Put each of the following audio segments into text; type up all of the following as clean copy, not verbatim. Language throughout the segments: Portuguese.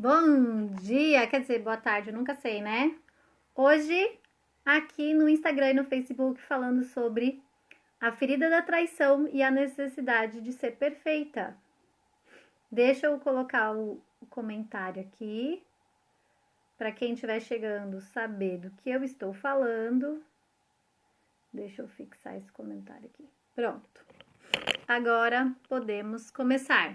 Bom dia, quer dizer, boa tarde, eu nunca sei, né? Hoje, aqui no Instagram e no Facebook, falando sobre a ferida da traição e a necessidade de ser perfeita. Deixa eu colocar o comentário aqui, para quem estiver chegando saber do que eu estou falando. Deixa eu fixar esse comentário aqui. Pronto. Agora podemos começar.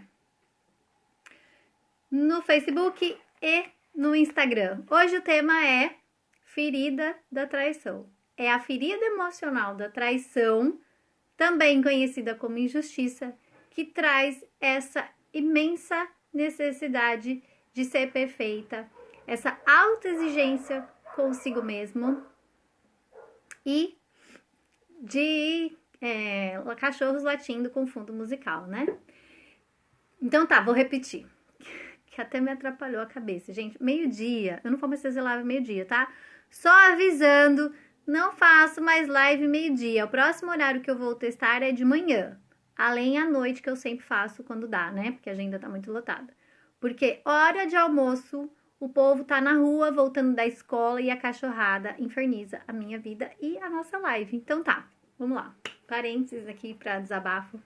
No Facebook e no Instagram. Hoje o tema é ferida da traição. É a ferida emocional da traição, também conhecida como injustiça, que traz essa imensa necessidade de ser perfeita, essa autoexigência consigo mesmo e de cachorros latindo com fundo musical, né? Então tá, vou repetir. Que até me atrapalhou a cabeça. Gente, meio-dia, eu não vou mais fazer live meio-dia, tá? Só avisando, não faço mais live meio-dia. O próximo horário que eu vou testar é de manhã. Além à noite, que eu sempre faço quando dá, né? Porque a agenda tá muito lotada. Porque hora de almoço, o povo tá na rua, voltando da escola e a cachorrada inferniza a minha vida e a nossa live. Então tá, vamos lá. Parênteses aqui pra desabafo.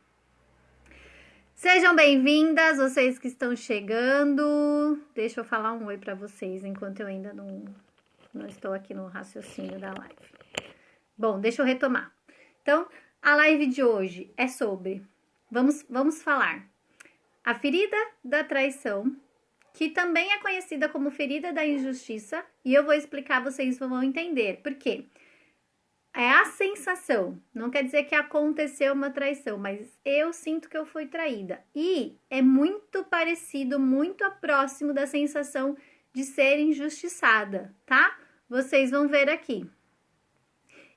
Sejam bem-vindas, vocês que estão chegando. Deixa eu falar um oi para vocês, enquanto eu ainda não estou aqui no raciocínio da live. Bom, deixa eu retomar. Então, a live de hoje é sobre... Vamos falar. A ferida da traição, que também é conhecida como ferida da injustiça. E eu vou explicar, vocês vão entender. Por quê? É a sensação, não quer dizer que aconteceu uma traição, mas eu sinto que eu fui traída. E é muito parecido, muito próximo da sensação de ser injustiçada, tá? Vocês vão ver aqui.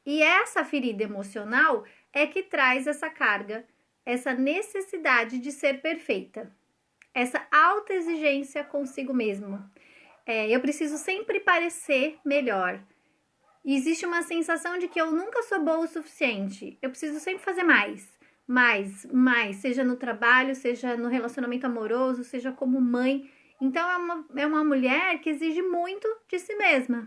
E essa ferida emocional é que traz essa carga, essa necessidade de ser perfeita, essa autoexigência consigo mesmo. Eu preciso sempre parecer melhor. E existe uma sensação de que eu nunca sou boa o suficiente. Eu preciso sempre fazer mais. Mais. Seja no trabalho, seja no relacionamento amoroso, seja como mãe. Então, é uma mulher que exige muito de si mesma.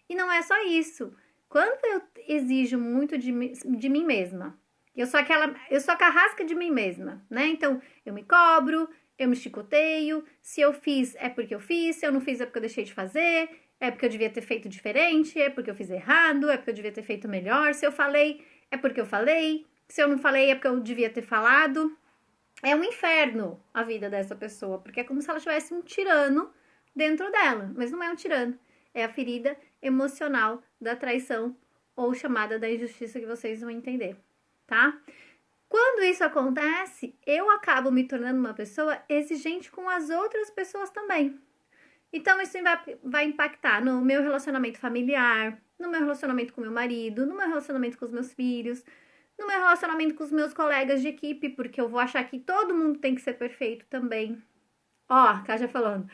E não é só isso. Quando eu exijo muito de mim mesma, eu sou a carrasca de mim mesma, né? Então, eu me cobro, eu me chicoteio. Se eu fiz, é porque eu fiz. Se eu não fiz, é porque eu deixei de fazer. É porque eu devia ter feito diferente, é porque eu fiz errado, é porque eu devia ter feito melhor. Se eu falei, é porque eu falei. Se eu não falei, é porque eu devia ter falado. É um inferno a vida dessa pessoa, porque é como se ela tivesse um tirano dentro dela. Mas não é um tirano, é a ferida emocional da traição ou chamada da injustiça, que vocês vão entender, tá? Quando isso acontece, eu acabo me tornando uma pessoa exigente com as outras pessoas também. Então, isso vai impactar no meu relacionamento familiar, no meu relacionamento com meu marido, no meu relacionamento com os meus filhos, no meu relacionamento com os meus colegas de equipe, porque eu vou achar que todo mundo tem que ser perfeito também. Ó, Kátia falando.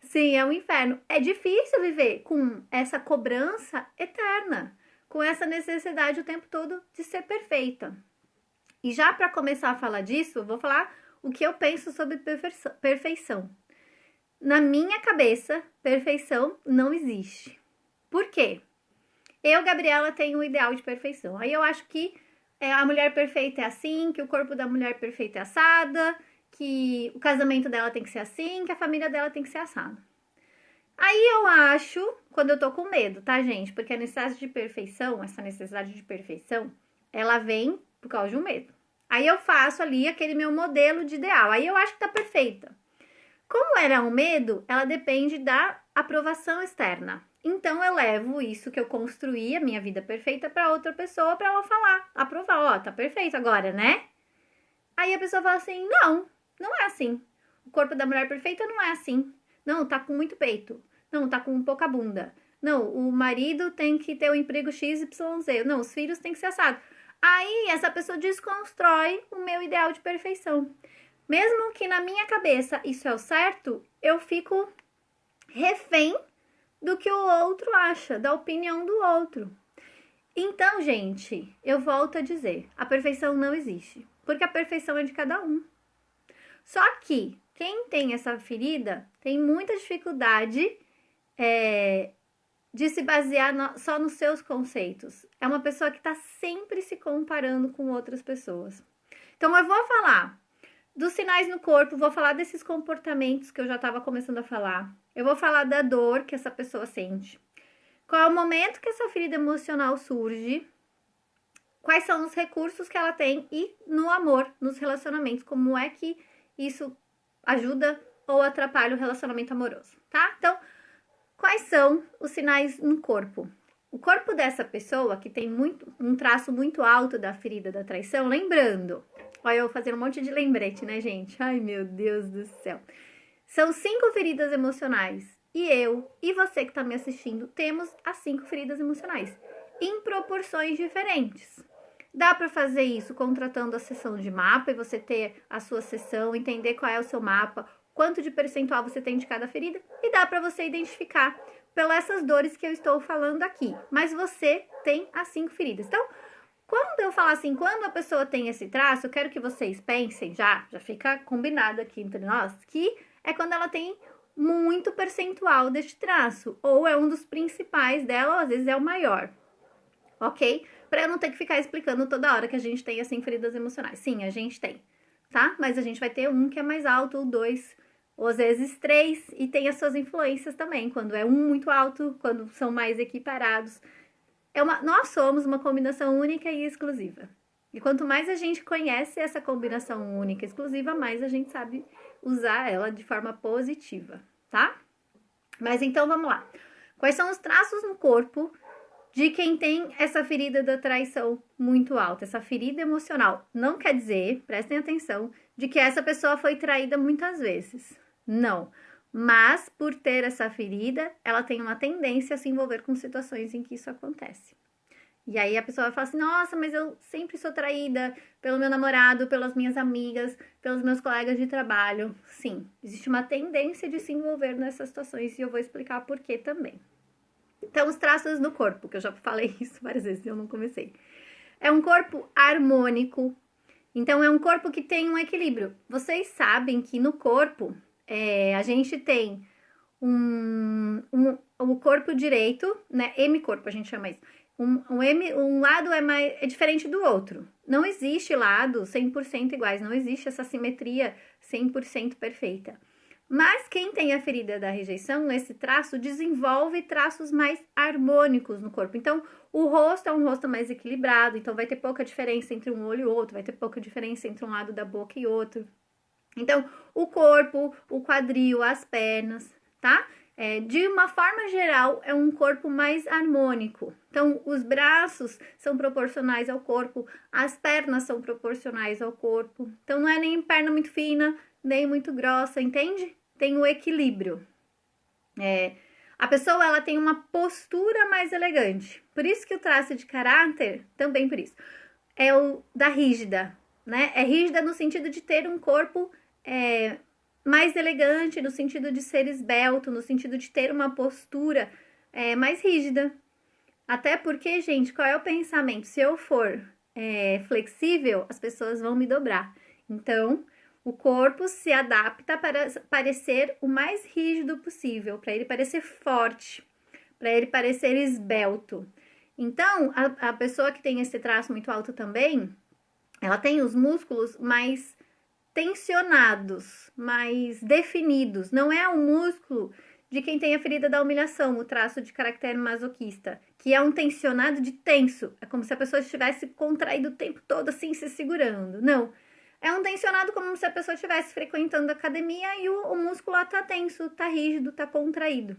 Sim, é um inferno. É difícil viver com essa cobrança eterna, com essa necessidade o tempo todo de ser perfeita. E já para começar a falar disso, eu vou falar o que eu penso sobre perfeição. Na minha cabeça, perfeição não existe. Por quê? Eu, Gabriela, tenho um ideal de perfeição. Aí eu acho que a mulher perfeita é assim, que o corpo da mulher perfeita é assada, que o casamento dela tem que ser assim, que a família dela tem que ser assada. Aí eu acho, quando eu tô com medo, tá, gente? Porque a necessidade de perfeição, essa necessidade de perfeição, ela vem por causa de um medo. Aí eu faço ali aquele meu modelo de ideal. Aí eu acho que tá perfeita. Como era um medo, ela depende da aprovação externa. Então eu levo isso que eu construí, a minha vida perfeita, para outra pessoa, para ela falar, aprovar, ó, tá perfeito agora, né? Aí a pessoa fala assim: não, não é assim. O corpo da mulher perfeita não é assim. Não, tá com muito peito. Não, tá com pouca bunda. Não, o marido tem que ter o emprego XYZ. Não, os filhos têm que ser assados. Aí essa pessoa desconstrói o meu ideal de perfeição. Mesmo que na minha cabeça isso é o certo, eu fico refém do que o outro acha, da opinião do outro. Então, gente, eu volto a dizer, a perfeição não existe, porque a perfeição é de cada um. Só que quem tem essa ferida tem muita dificuldade de se basear só nos seus conceitos. É uma pessoa que está sempre se comparando com outras pessoas. Então, eu vou falar dos sinais no corpo, vou falar desses comportamentos que eu já estava começando a falar. Eu vou falar da dor que essa pessoa sente. Qual é o momento que essa ferida emocional surge? Quais são os recursos que ela tem? E no amor, nos relacionamentos, como é que isso ajuda ou atrapalha o relacionamento amoroso, tá? Então, quais são os sinais no corpo? O corpo dessa pessoa, que tem um traço muito alto da ferida da traição, lembrando, olha eu fazendo um monte de lembrete, né, gente? Ai, meu Deus do céu. São 5 feridas emocionais. E eu e você que tá me assistindo, temos as 5 feridas emocionais, em proporções diferentes. Dá para fazer isso contratando a sessão de mapa e você ter a sua sessão, entender qual é o seu mapa, quanto de percentual você tem de cada ferida, e dá para você identificar pelas essas dores que eu estou falando aqui. Mas você tem as 5 feridas. Então, quando eu falar assim, quando a pessoa tem esse traço, eu quero que vocês pensem, já fica combinado aqui entre nós, que é quando ela tem muito percentual deste traço, ou é um dos principais dela, ou às vezes é o maior, ok? Para eu não ter que ficar explicando toda hora que a gente tem, assim, feridas emocionais. Sim, a gente tem, tá? Mas a gente vai ter um que é mais alto, ou 2, ou às vezes 3, e tem as suas influências também, quando é um muito alto, quando são mais equiparados. Nós somos uma combinação única e exclusiva. E quanto mais a gente conhece essa combinação única e exclusiva, mais a gente sabe usar ela de forma positiva, tá? Mas então vamos lá. Quais são os traços no corpo de quem tem essa ferida da traição muito alta, essa ferida emocional? Não quer dizer, prestem atenção, de que essa pessoa foi traída muitas vezes. Não. Mas, por ter essa ferida, ela tem uma tendência a se envolver com situações em que isso acontece. E aí a pessoa vai falar assim, nossa, mas eu sempre sou traída pelo meu namorado, pelas minhas amigas, pelos meus colegas de trabalho. Sim, existe uma tendência de se envolver nessas situações e eu vou explicar por quê também. Então, os traços do corpo, que eu já falei isso várias vezes e eu não comecei. É um corpo harmônico, então é um corpo que tem um equilíbrio. Vocês sabem que no corpo, a gente tem o corpo direito, né? Hemicorpo, a gente chama isso. Um lado é diferente do outro. Não existe lado 100% iguais, não existe essa simetria 100% perfeita. Mas quem tem a ferida da rejeição, esse traço desenvolve traços mais harmônicos no corpo. Então, o rosto é um rosto mais equilibrado, então vai ter pouca diferença entre um olho e outro, vai ter pouca diferença entre um lado da boca e outro. Então, o corpo, o quadril, as pernas, tá? De uma forma geral, é um corpo mais harmônico. Então, os braços são proporcionais ao corpo, as pernas são proporcionais ao corpo. Então, não é nem perna muito fina, nem muito grossa, entende? Tem o equilíbrio. A pessoa, ela tem uma postura mais elegante. Por isso que o traço de caráter, também por isso, é o da rígida, né? É rígida no sentido de ter um corpo mais elegante, no sentido de ser esbelto, no sentido de ter uma postura mais rígida. Até porque, gente, qual é o pensamento? Se eu for flexível, as pessoas vão me dobrar. Então, o corpo se adapta para parecer o mais rígido possível, para ele parecer forte, para ele parecer esbelto. Então, a pessoa que tem esse traço muito alto também, ela tem os músculos mais tensionados, mais definidos. Não é o músculo de quem tem a ferida da humilhação, o traço de caráter masoquista, que é um tensionado de tenso. É como se a pessoa estivesse contraído o tempo todo, assim, se segurando. Não. É um tensionado como se a pessoa estivesse frequentando a academia e o músculo tá tenso, tá rígido, tá contraído.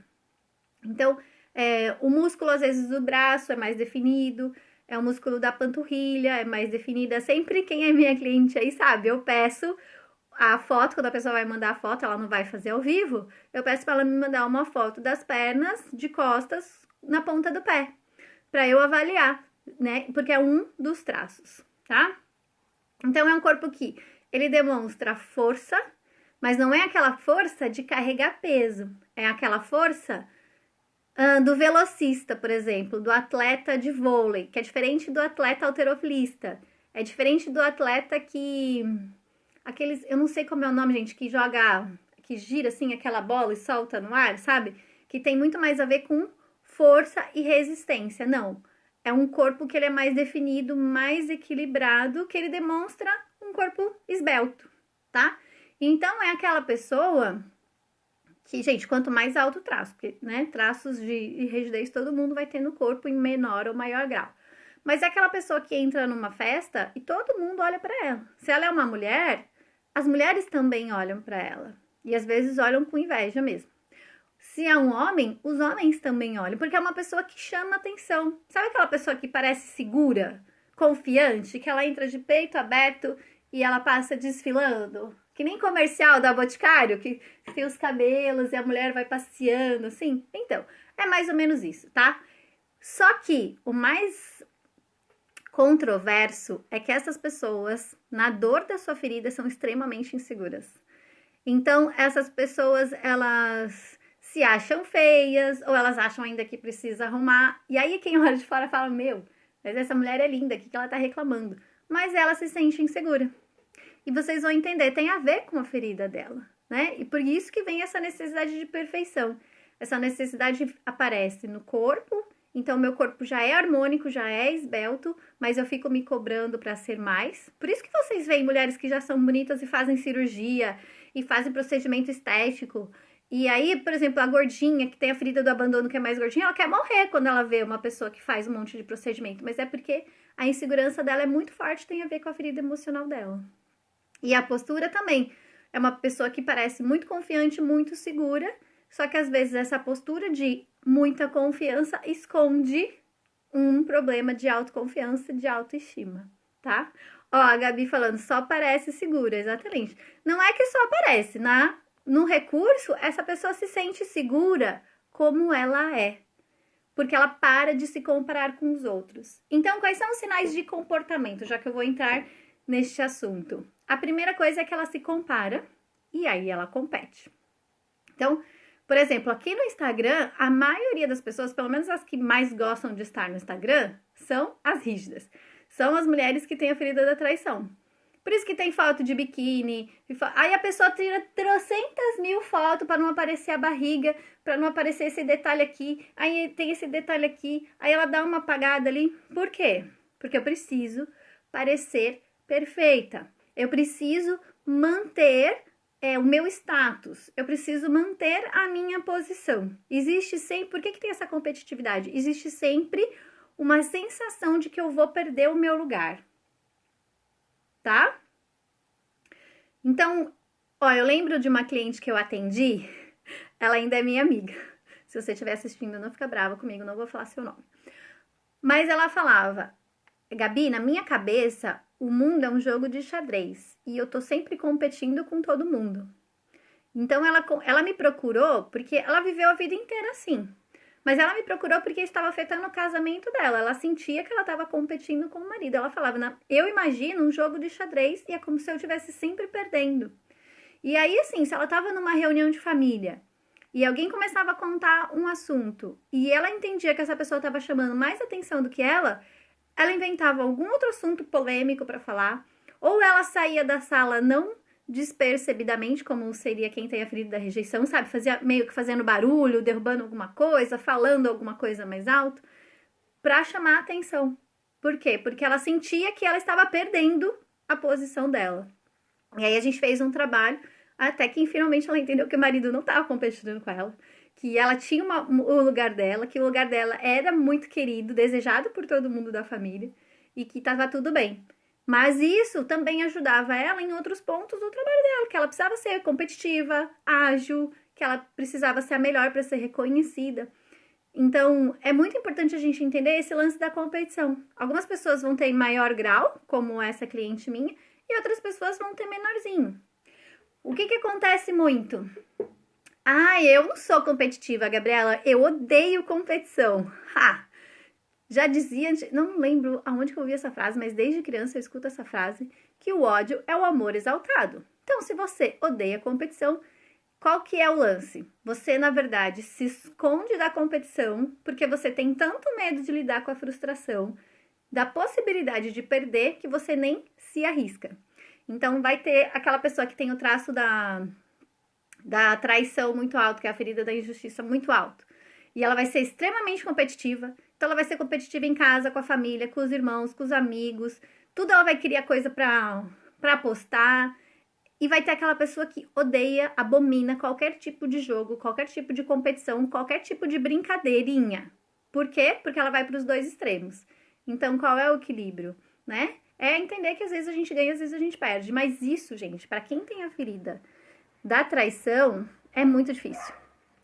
Então, o músculo, às vezes, do braço é mais definido, o músculo da panturrilha é mais definida. Sempre quem é minha cliente aí sabe, eu peço a foto, quando a pessoa vai mandar a foto, ela não vai fazer ao vivo, eu peço para ela me mandar uma foto das pernas, de costas, na ponta do pé, para eu avaliar, né? Porque é um dos traços, tá? Então, é um corpo que ele demonstra força, mas não é aquela força de carregar peso, é aquela força do velocista, por exemplo, do atleta de vôlei, que é diferente do atleta halterofilista, é diferente do atleta que aqueles, eu não sei como é o nome, gente, que joga, que gira assim aquela bola e solta no ar, sabe? Que tem muito mais a ver com força e resistência. Não, é um corpo que ele é mais definido, mais equilibrado, que ele demonstra um corpo esbelto, tá? Então, é aquela pessoa que, gente, quanto mais alto o traço, porque, né, traços de rigidez todo mundo vai ter no corpo em menor ou maior grau. Mas é aquela pessoa que entra numa festa e todo mundo olha para ela. Se ela é uma mulher, as mulheres também olham para ela. E às vezes olham com inveja mesmo. Se é um homem, os homens também olham, porque é uma pessoa que chama atenção. Sabe aquela pessoa que parece segura, confiante, que ela entra de peito aberto e ela passa desfilando? Que nem comercial da Boticário, que tem os cabelos e a mulher vai passeando, assim. Então, é mais ou menos isso, tá? Só que o mais controverso é que essas pessoas, na dor da sua ferida, são extremamente inseguras. Então, essas pessoas, elas se acham feias, ou elas acham ainda que precisa arrumar. E aí, quem olha de fora fala, meu, mas essa mulher é linda, o que ela tá reclamando? Mas ela se sente insegura. E vocês vão entender, tem a ver com a ferida dela, né? E por isso que vem essa necessidade de perfeição. Essa necessidade aparece no corpo, então meu corpo já é harmônico, já é esbelto, mas eu fico me cobrando para ser mais. Por isso que vocês veem mulheres que já são bonitas e fazem cirurgia e fazem procedimento estético. E aí, por exemplo, a gordinha que tem a ferida do abandono, que é mais gordinha, ela quer morrer quando ela vê uma pessoa que faz um monte de procedimento, mas é porque a insegurança dela é muito forte, tem a ver com a ferida emocional dela. E a postura também. É uma pessoa que parece muito confiante, muito segura, só que às vezes essa postura de muita confiança esconde um problema de autoconfiança, de autoestima, tá? Ó, a Gabi falando, só parece segura, exatamente. Não é que só parece, no recurso, essa pessoa se sente segura como ela é, porque ela para de se comparar com os outros. Então, quais são os sinais de comportamento, já que eu vou entrar neste assunto? A primeira coisa é que ela se compara e aí ela compete. Então, por exemplo, aqui no Instagram, a maioria das pessoas, pelo menos as que mais gostam de estar no Instagram, são as rígidas. São as mulheres que têm a ferida da traição. Por isso que tem foto de biquíni. Aí a pessoa tira 300.000 fotos para não aparecer a barriga, para não aparecer esse detalhe aqui. Aí tem esse detalhe aqui. Aí ela dá uma apagada ali. Por quê? Porque eu preciso parecer perfeita. Eu preciso manter o meu status. Eu preciso manter a minha posição. Existe sempre... Por que tem essa competitividade? Existe sempre uma sensação de que eu vou perder o meu lugar. Tá? Então, ó, eu lembro de uma cliente que eu atendi, ela ainda é minha amiga. Se você estiver assistindo, não fica brava comigo, não vou falar seu nome. Mas ela falava, Gabi, na minha cabeça, o mundo é um jogo de xadrez e eu tô sempre competindo com todo mundo. Então, ela me procurou porque ela viveu a vida inteira assim. Mas ela me procurou porque estava afetando o casamento dela. Ela sentia que ela estava competindo com o marido. Ela falava, eu imagino um jogo de xadrez e é como se eu estivesse sempre perdendo. E aí, assim, se ela estava numa reunião de família e alguém começava a contar um assunto e ela entendia que essa pessoa estava chamando mais atenção do que ela inventava algum outro assunto polêmico para falar, ou ela saía da sala não despercebidamente, como seria quem tem a ferida da rejeição, sabe? Fazia meio que fazendo barulho, derrubando alguma coisa, falando alguma coisa mais alto, para chamar a atenção. Por quê? Porque ela sentia que ela estava perdendo a posição dela. E aí a gente fez um trabalho, até que finalmente ela entendeu que o marido não estava competindo com ela, que ela tinha o lugar dela, que o lugar dela era muito querido, desejado por todo mundo da família, e que estava tudo bem. Mas isso também ajudava ela em outros pontos do trabalho dela, que ela precisava ser competitiva, ágil, que ela precisava ser a melhor para ser reconhecida. Então, é muito importante a gente entender esse lance da competição. Algumas pessoas vão ter em maior grau, como essa cliente minha, e outras pessoas vão ter menorzinho. O que acontece muito? Eu não sou competitiva, Gabriela, eu odeio competição. Já dizia, não lembro aonde que eu ouvi essa frase, mas desde criança eu escuto essa frase, que o ódio é o amor exaltado. Então, se você odeia competição, qual que é o lance? Você, na verdade, se esconde da competição porque você tem tanto medo de lidar com a frustração, da possibilidade de perder, que você nem se arrisca. Então, vai ter aquela pessoa que tem o traço da traição muito alto, que é a ferida da injustiça muito alto. E ela vai ser extremamente competitiva. Então, ela vai ser competitiva em casa, com a família, com os irmãos, com os amigos. Tudo ela vai criar coisa pra postar. E vai ter aquela pessoa que odeia, abomina qualquer tipo de jogo, qualquer tipo de competição, qualquer tipo de brincadeirinha. Por quê? Porque ela vai para os dois extremos. Então, qual é o equilíbrio, né? É entender que às vezes a gente ganha, às vezes a gente perde. Mas isso, gente, para quem tem a ferida da traição, é muito difícil.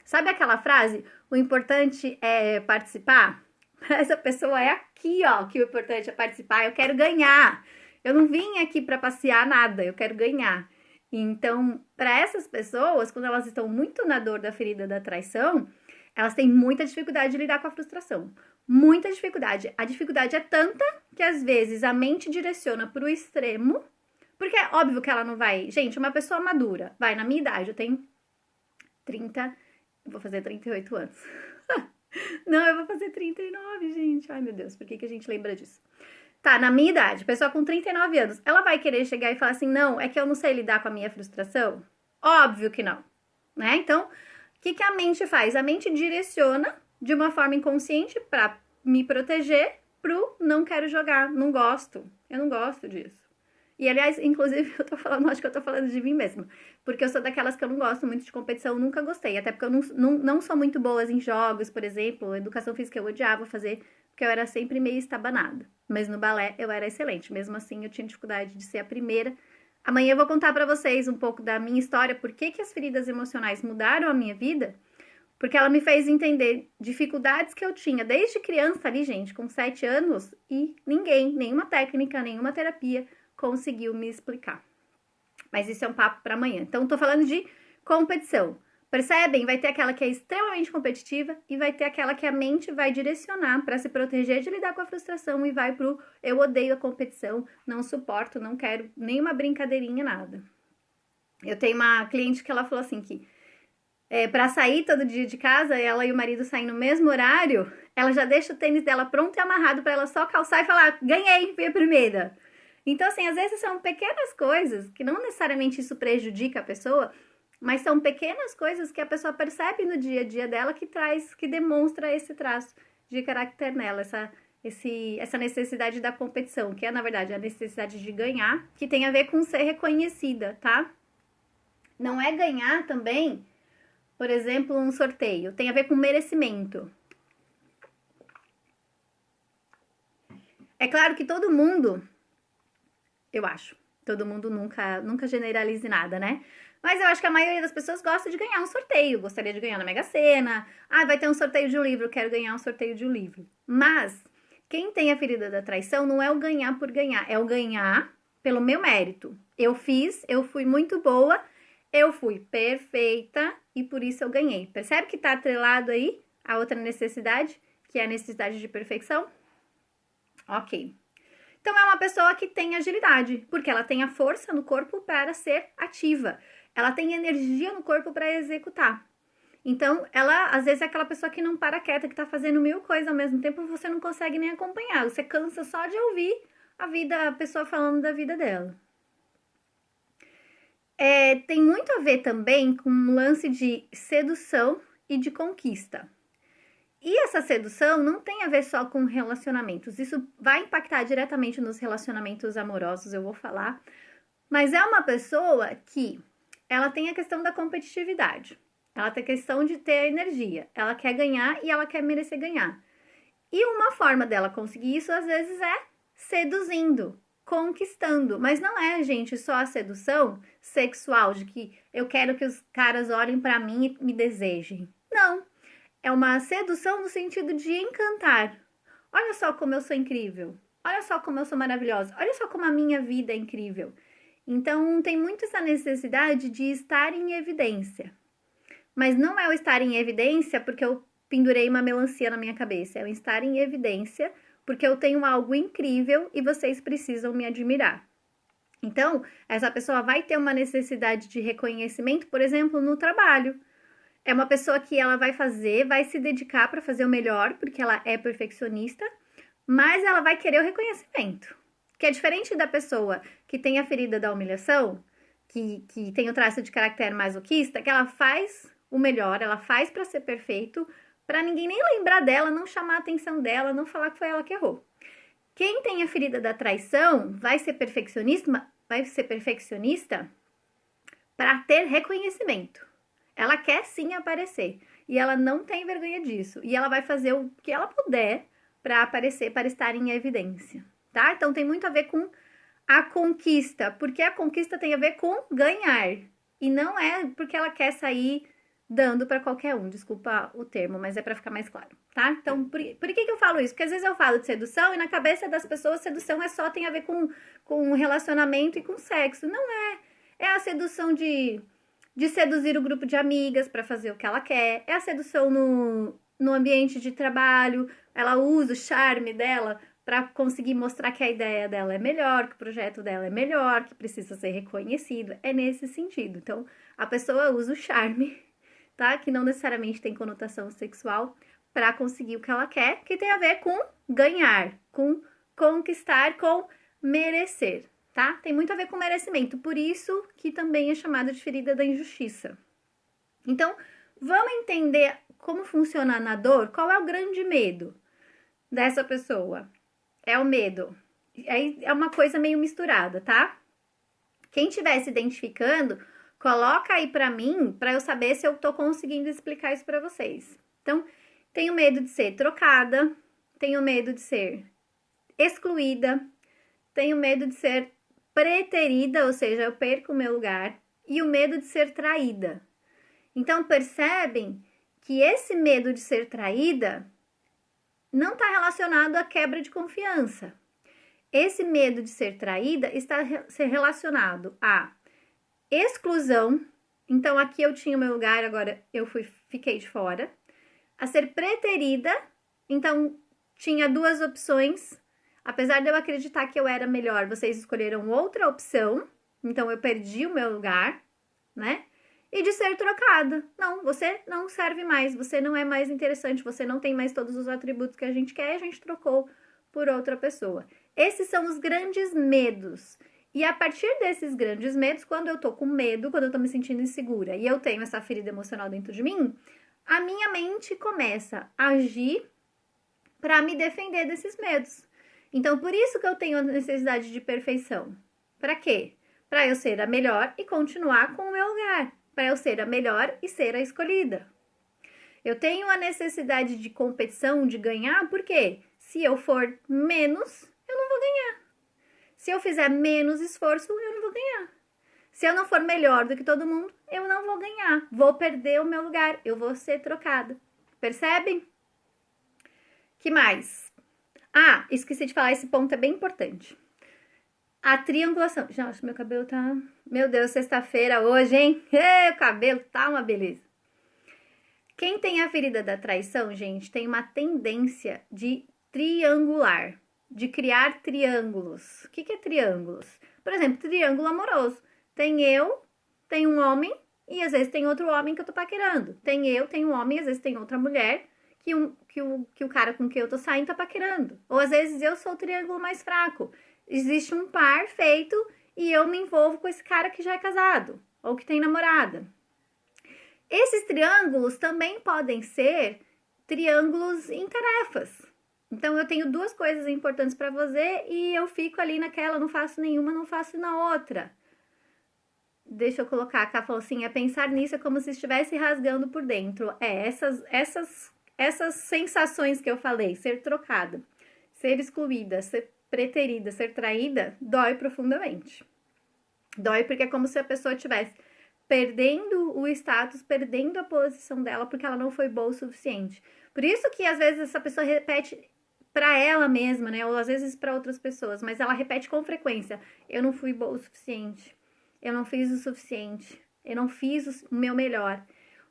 Sabe aquela frase? O importante é participar? Essa pessoa é aqui, ó, que o importante é participar. Eu quero ganhar. Eu não vim aqui para passear nada, eu quero ganhar. Então, para essas pessoas, quando elas estão muito na dor da ferida da traição, elas têm muita dificuldade de lidar com a frustração. Muita dificuldade. A dificuldade é tanta que às vezes a mente direciona para o extremo, porque é óbvio que ela não vai. Gente, uma pessoa madura, vai, na minha idade, eu tenho 30, eu vou fazer 38 anos. Não, eu vou fazer 39, gente. Ai, meu Deus, por que a gente lembra disso? Tá, na minha idade, pessoa com 39 anos, ela vai querer chegar e falar assim, não, é que eu não sei lidar com a minha frustração? Óbvio que não, né? Então, o que a mente faz? A mente direciona de uma forma inconsciente para me proteger pro não quero jogar, não gosto, eu não gosto disso. E, aliás, inclusive, eu tô falando, acho que eu tô falando de mim mesma. Porque eu sou daquelas que eu não gosto muito de competição, nunca gostei. Até porque eu não sou muito boa em jogos, por exemplo. Educação física eu odiava fazer, porque eu era sempre meio estabanada. Mas no balé eu era excelente. Mesmo assim, eu tinha dificuldade de ser a primeira. Amanhã eu vou contar pra vocês um pouco da minha história, por que as feridas emocionais mudaram a minha vida. Porque ela me fez entender dificuldades que eu tinha desde criança ali, gente, com 7 anos. E ninguém, nenhuma técnica, nenhuma terapia conseguiu me explicar. Mas isso é um papo para amanhã. Então, tô falando de competição. Percebem? Vai ter aquela que é extremamente competitiva e vai ter aquela que a mente vai direcionar para se proteger de lidar com a frustração e vai pro eu odeio a competição, não suporto, não quero nenhuma brincadeirinha, nada. Eu tenho uma cliente que ela falou assim que para sair todo dia de casa, ela e o marido saem no mesmo horário, ela já deixa o tênis dela pronto e amarrado para ela só calçar e falar, ganhei, fui a primeira. Então, assim, às vezes são pequenas coisas, que não necessariamente isso prejudica a pessoa, mas são pequenas coisas que a pessoa percebe no dia a dia dela que demonstra esse traço de caráter nela, essa necessidade da competição, que é, na verdade, a necessidade de ganhar, que tem a ver com ser reconhecida, tá? Não é ganhar também, por exemplo, um sorteio, tem a ver com merecimento. É claro que todo mundo, eu acho, todo mundo nunca generalize nada, né? Mas eu acho que a maioria das pessoas gosta de ganhar um sorteio, gostaria de ganhar na Mega Sena. Ah, vai ter um sorteio de um livro, quero ganhar um sorteio de um livro. Mas quem tem a ferida da traição não é o ganhar por ganhar, é o ganhar pelo meu mérito. Eu fiz, eu fui muito boa, eu fui perfeita e por isso eu ganhei. Percebe que tá atrelado aí a outra necessidade, que é a necessidade de perfeição? Ok. Então, é uma pessoa que tem agilidade, porque ela tem a força no corpo para ser ativa. Ela tem energia no corpo para executar. Então, ela, às vezes, é aquela pessoa que não para quieta, que tá fazendo mil coisas ao mesmo tempo e você não consegue nem acompanhar. Você cansa só de ouvir a pessoa falando da vida dela. Tem muito a ver também com um lance de sedução e de conquista. E essa sedução não tem a ver só com relacionamentos. Isso vai impactar diretamente nos relacionamentos amorosos, eu vou falar. Mas é uma pessoa que ela tem a questão da competitividade. Ela tem a questão de ter energia. Ela quer ganhar e ela quer merecer ganhar. E uma forma dela conseguir isso, às vezes, é seduzindo, conquistando. Mas não é, gente, só a sedução sexual, de que eu quero que os caras olhem pra mim e me desejem. Não. É uma sedução no sentido de encantar. Olha só como eu sou incrível. Olha só como eu sou maravilhosa. Olha só como a minha vida é incrível. Então, tem muito essa necessidade de estar em evidência. Mas não é o estar em evidência porque eu pendurei uma melancia na minha cabeça. É o estar em evidência porque eu tenho algo incrível e vocês precisam me admirar. Então, essa pessoa vai ter uma necessidade de reconhecimento, por exemplo, no trabalho. É uma pessoa que ela vai se dedicar para fazer o melhor, porque ela é perfeccionista, mas ela vai querer o reconhecimento. Que é diferente da pessoa que tem a ferida da humilhação, que tem o traço de caráter masoquista, que ela faz o melhor, ela faz para ser perfeito, para ninguém nem lembrar dela, não chamar a atenção dela, não falar que foi ela que errou. Quem tem a ferida da traição vai ser perfeccionista para ter reconhecimento. Ela quer sim aparecer e ela não tem vergonha disso. E ela vai fazer o que ela puder para aparecer, para estar em evidência, tá? Então tem muito a ver com a conquista, porque a conquista tem a ver com ganhar. E não é porque ela quer sair dando para qualquer um, desculpa o termo, mas é para ficar mais claro, tá? Então, por que eu falo isso? Porque às vezes eu falo de sedução e na cabeça das pessoas sedução tem a ver com relacionamento e com sexo. Não é. É a sedução de seduzir o grupo de amigas para fazer o que ela quer. É a sedução no ambiente de trabalho. Ela usa o charme dela para conseguir mostrar que a ideia dela é melhor, que o projeto dela é melhor, que precisa ser reconhecido. É nesse sentido. Então, a pessoa usa o charme, tá? Que não necessariamente tem conotação sexual, para conseguir o que ela quer, que tem a ver com ganhar, com conquistar, com merecer, tá? Tem muito a ver com merecimento, por isso que também é chamada de ferida da injustiça. Então, vamos entender como funciona na dor, qual é o grande medo dessa pessoa? É o medo. Aí é uma coisa meio misturada, tá? Quem estiver se identificando, coloca aí pra mim, pra eu saber se eu tô conseguindo explicar isso pra vocês. Então, tenho medo de ser trocada, tenho medo de ser excluída, tenho medo de ser preterida, ou seja, eu perco o meu lugar, e o medo de ser traída. Então, percebem que esse medo de ser traída não está relacionado à quebra de confiança. Esse medo de ser traída está relacionado à exclusão. Então, aqui eu tinha o meu lugar, agora eu fiquei de fora. A ser preterida. Então, tinha duas opções. Apesar de eu acreditar que eu era melhor, vocês escolheram outra opção. Então, eu perdi o meu lugar, né? E de ser trocada. Não, você não serve mais, você não é mais interessante, você não tem mais todos os atributos que a gente quer e a gente trocou por outra pessoa. Esses são os grandes medos. E a partir desses grandes medos, quando eu tô com medo, quando eu tô me sentindo insegura e eu tenho essa ferida emocional dentro de mim, a minha mente começa a agir para me defender desses medos. Então, por isso que eu tenho a necessidade de perfeição. Para quê? Para eu ser a melhor e continuar com o meu lugar. Para eu ser a melhor e ser a escolhida. Eu tenho a necessidade de competição, de ganhar, porque se eu for menos, eu não vou ganhar. Se eu fizer menos esforço, eu não vou ganhar. Se eu não for melhor do que todo mundo, eu não vou ganhar. Vou perder o meu lugar, eu vou ser trocada. Percebem? Que mais? Ah, esqueci de falar, esse ponto é bem importante. A triangulação. Gente, meu cabelo tá... Meu Deus, sexta-feira hoje, hein? O cabelo tá uma beleza. Quem tem a ferida da traição, gente, tem uma tendência de triangular, de criar triângulos. O que é triângulos? Por exemplo, triângulo amoroso. Tem eu, tem um homem e às vezes tem outro homem que eu tô paquerando. Tem eu, tem um homem e às vezes tem outra mulher que o cara com quem eu tô saindo tá paquerando. Ou às vezes eu sou o triângulo mais fraco. Existe um par feito e eu me envolvo com esse cara que já é casado ou que tem namorada. Esses triângulos também podem ser triângulos em tarefas. Então, eu tenho duas coisas importantes para fazer e eu fico ali naquela, não faço nenhuma, não faço na outra. Deixa eu colocar, a Cá falou assim, pensar nisso é como se estivesse rasgando por dentro. Essas sensações que eu falei, ser trocada, ser excluída, ser preterida, ser traída, dói profundamente. Dói porque é como se a pessoa estivesse perdendo o status, perdendo a posição dela porque ela não foi boa o suficiente. Por isso que às vezes essa pessoa repete para ela mesma, né? Ou às vezes para outras pessoas, mas ela repete com frequência: eu não fui boa o suficiente, eu não fiz o suficiente, eu não fiz o meu melhor.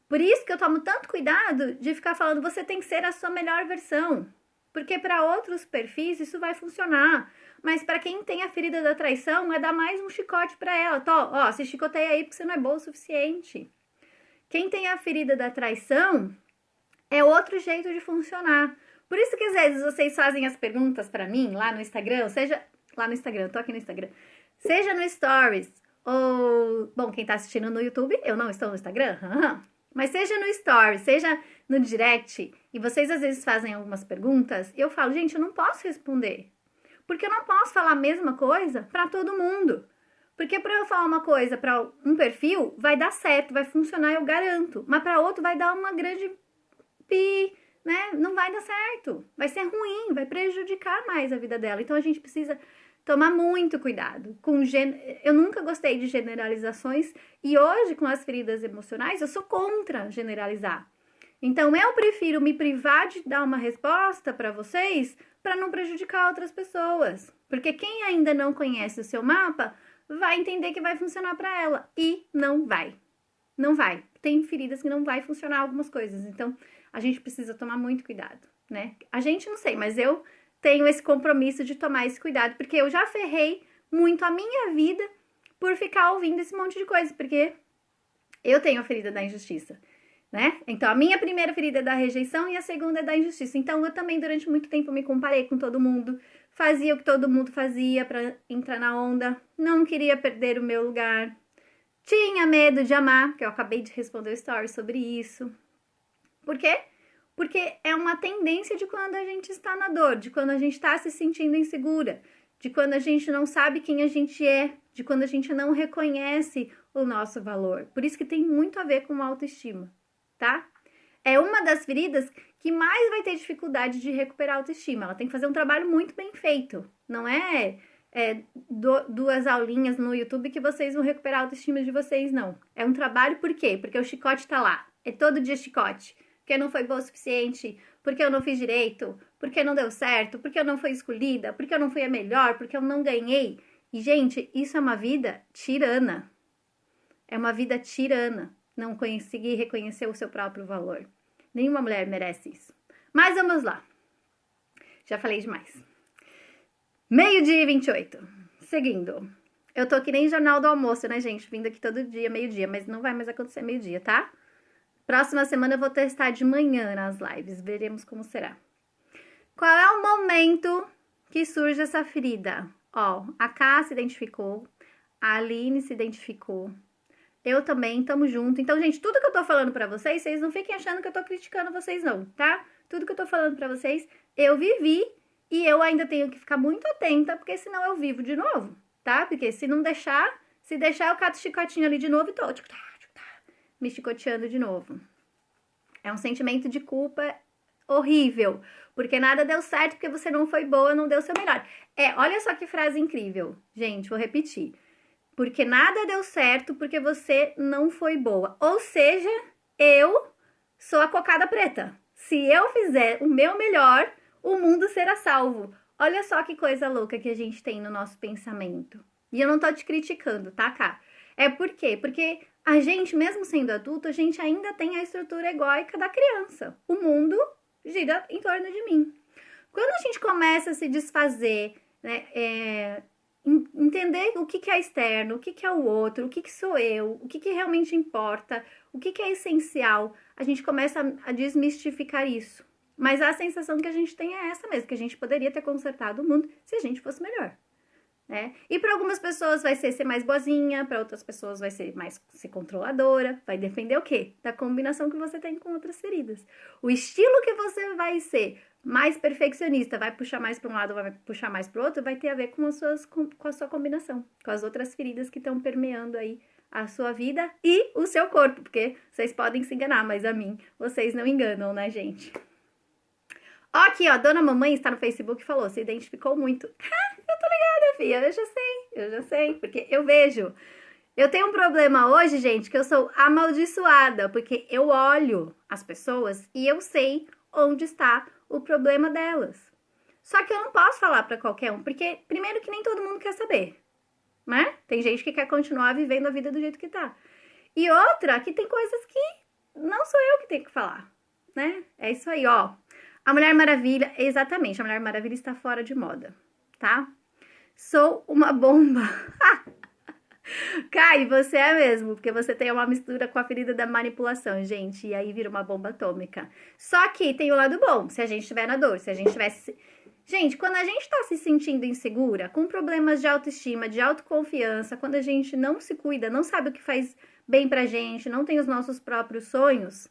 Por isso que eu tomo tanto cuidado de ficar falando: você tem que ser a sua melhor versão. Porque para outros perfis isso vai funcionar. Mas para quem tem a ferida da traição, é dar mais um chicote para ela. Ó, se chicoteia aí porque você não é boa o suficiente. Quem tem a ferida da traição é outro jeito de funcionar. Por isso que às vezes vocês fazem as perguntas para mim lá no Instagram, seja lá no Instagram, tô aqui no Instagram. Seja no Stories, ou... Bom, quem tá assistindo no YouTube, eu não estou no Instagram, mas seja no Stories, seja no Direct, e vocês às vezes fazem algumas perguntas, e eu falo, gente, eu não posso responder. Porque eu não posso falar a mesma coisa pra todo mundo. Porque pra eu falar uma coisa pra um perfil, vai dar certo, vai funcionar, eu garanto. Mas pra outro vai dar uma grande pi, né? Não vai dar certo. Vai ser ruim, vai prejudicar mais a vida dela. Então a gente precisa tomar muito cuidado. Eu nunca gostei de generalizações e hoje, com as feridas emocionais, eu sou contra generalizar. Então eu prefiro me privar de dar uma resposta para vocês para não prejudicar outras pessoas. Porque quem ainda não conhece o seu mapa vai entender que vai funcionar para ela e não vai. Não vai. Tem feridas que não vai funcionar algumas coisas. Então a gente precisa tomar muito cuidado, né? A gente não sei, mas eu tenho esse compromisso de tomar esse cuidado, porque eu já ferrei muito a minha vida por ficar ouvindo esse monte de coisa, porque eu tenho a ferida da injustiça, né? Então, a minha primeira ferida é da rejeição e a segunda é da injustiça. Então, eu também, durante muito tempo, me comparei com todo mundo, fazia o que todo mundo fazia pra entrar na onda, não queria perder o meu lugar, tinha medo de amar, que eu acabei de responder o story sobre isso. Por quê? Porque é uma tendência de quando a gente está na dor, de quando a gente está se sentindo insegura, de quando a gente não sabe quem a gente é, de quando a gente não reconhece o nosso valor. Por isso que tem muito a ver com autoestima, tá? É uma das feridas que mais vai ter dificuldade de recuperar a autoestima. Ela tem que fazer um trabalho muito bem feito. Não é, duas aulinhas no YouTube que vocês vão recuperar a autoestima de vocês, não. É um trabalho, por quê? Porque o chicote tá lá. É todo dia chicote. Porque não foi boa o suficiente, porque eu não fiz direito, porque não deu certo, porque eu não fui escolhida, porque eu não fui a melhor, porque eu não ganhei. E, gente, isso é uma vida tirana. É uma vida tirana. Não conseguir reconhecer o seu próprio valor. Nenhuma mulher merece isso. Mas vamos lá. Já falei demais. 12h e 28. Seguindo. Eu tô que nem jornal do almoço, né, gente? Vindo aqui todo dia, meio-dia. Mas não vai mais acontecer meio-dia, tá? Próxima semana eu vou testar de manhã nas lives, veremos como será. Qual é o momento que surge essa ferida? Ó, a Ká se identificou, a Aline se identificou, eu também, tamo junto. Então, gente, tudo que eu tô falando pra vocês, vocês não fiquem achando que eu tô criticando vocês não, tá? Tudo que eu tô falando pra vocês, eu vivi e eu ainda tenho que ficar muito atenta, porque senão eu vivo de novo, tá? Porque se não deixar, se deixar eu cato o chicotinho ali de novo e tô me chicoteando de novo. É um sentimento de culpa horrível, porque nada deu certo, porque você não foi boa, não deu o seu melhor. Olha só que frase incrível. Gente, vou repetir. Porque nada deu certo, porque você não foi boa. Ou seja, eu sou a cocada preta. Se eu fizer o meu melhor, o mundo será salvo. Olha só que coisa louca que a gente tem no nosso pensamento. E eu não tô te criticando, tá, Cá? Por quê? Porque a gente, mesmo sendo adulto, a gente ainda tem a estrutura egóica da criança. O mundo gira em torno de mim. Quando a gente começa a se desfazer, né, entender o que é externo, o que é o outro, o que sou eu, o que realmente importa, o que é essencial, a gente começa a desmistificar isso. Mas a sensação que a gente tem é essa mesmo, que a gente poderia ter consertado o mundo se a gente fosse melhor. Né? E para algumas pessoas vai ser mais boazinha, para outras pessoas vai ser mais ser controladora, vai depender o quê? Da combinação que você tem com outras feridas. O estilo que você vai ser mais perfeccionista, vai puxar mais para um lado, vai puxar mais para o outro, vai ter a ver com a sua combinação, com as outras feridas que estão permeando aí a sua vida e o seu corpo, porque vocês podem se enganar, mas a mim vocês não enganam, né, gente? Ó, aqui, ó, Dona Mamãe está no Facebook e falou, se identificou muito. Eu tô ligada, filha, eu já sei, porque eu vejo. Eu tenho um problema hoje, gente, que eu sou amaldiçoada, porque eu olho as pessoas e eu sei onde está o problema delas. Só que eu não posso falar pra qualquer um, porque primeiro que nem todo mundo quer saber, né? Tem gente que quer continuar vivendo a vida do jeito que tá. E outra, que tem coisas que não sou eu que tenho que falar, né? É isso aí, ó. A Mulher Maravilha, exatamente, a Mulher Maravilha está fora de moda, tá? Sou uma bomba. Kai, você é mesmo, porque você tem uma mistura com a ferida da manipulação, gente, e aí vira uma bomba atômica. Só que tem o lado bom, se a gente estiver na dor, se a gente tivesse Gente, quando a gente tá se sentindo insegura, com problemas de autoestima, de autoconfiança, quando a gente não se cuida, não sabe o que faz bem pra gente, não tem os nossos próprios sonhos,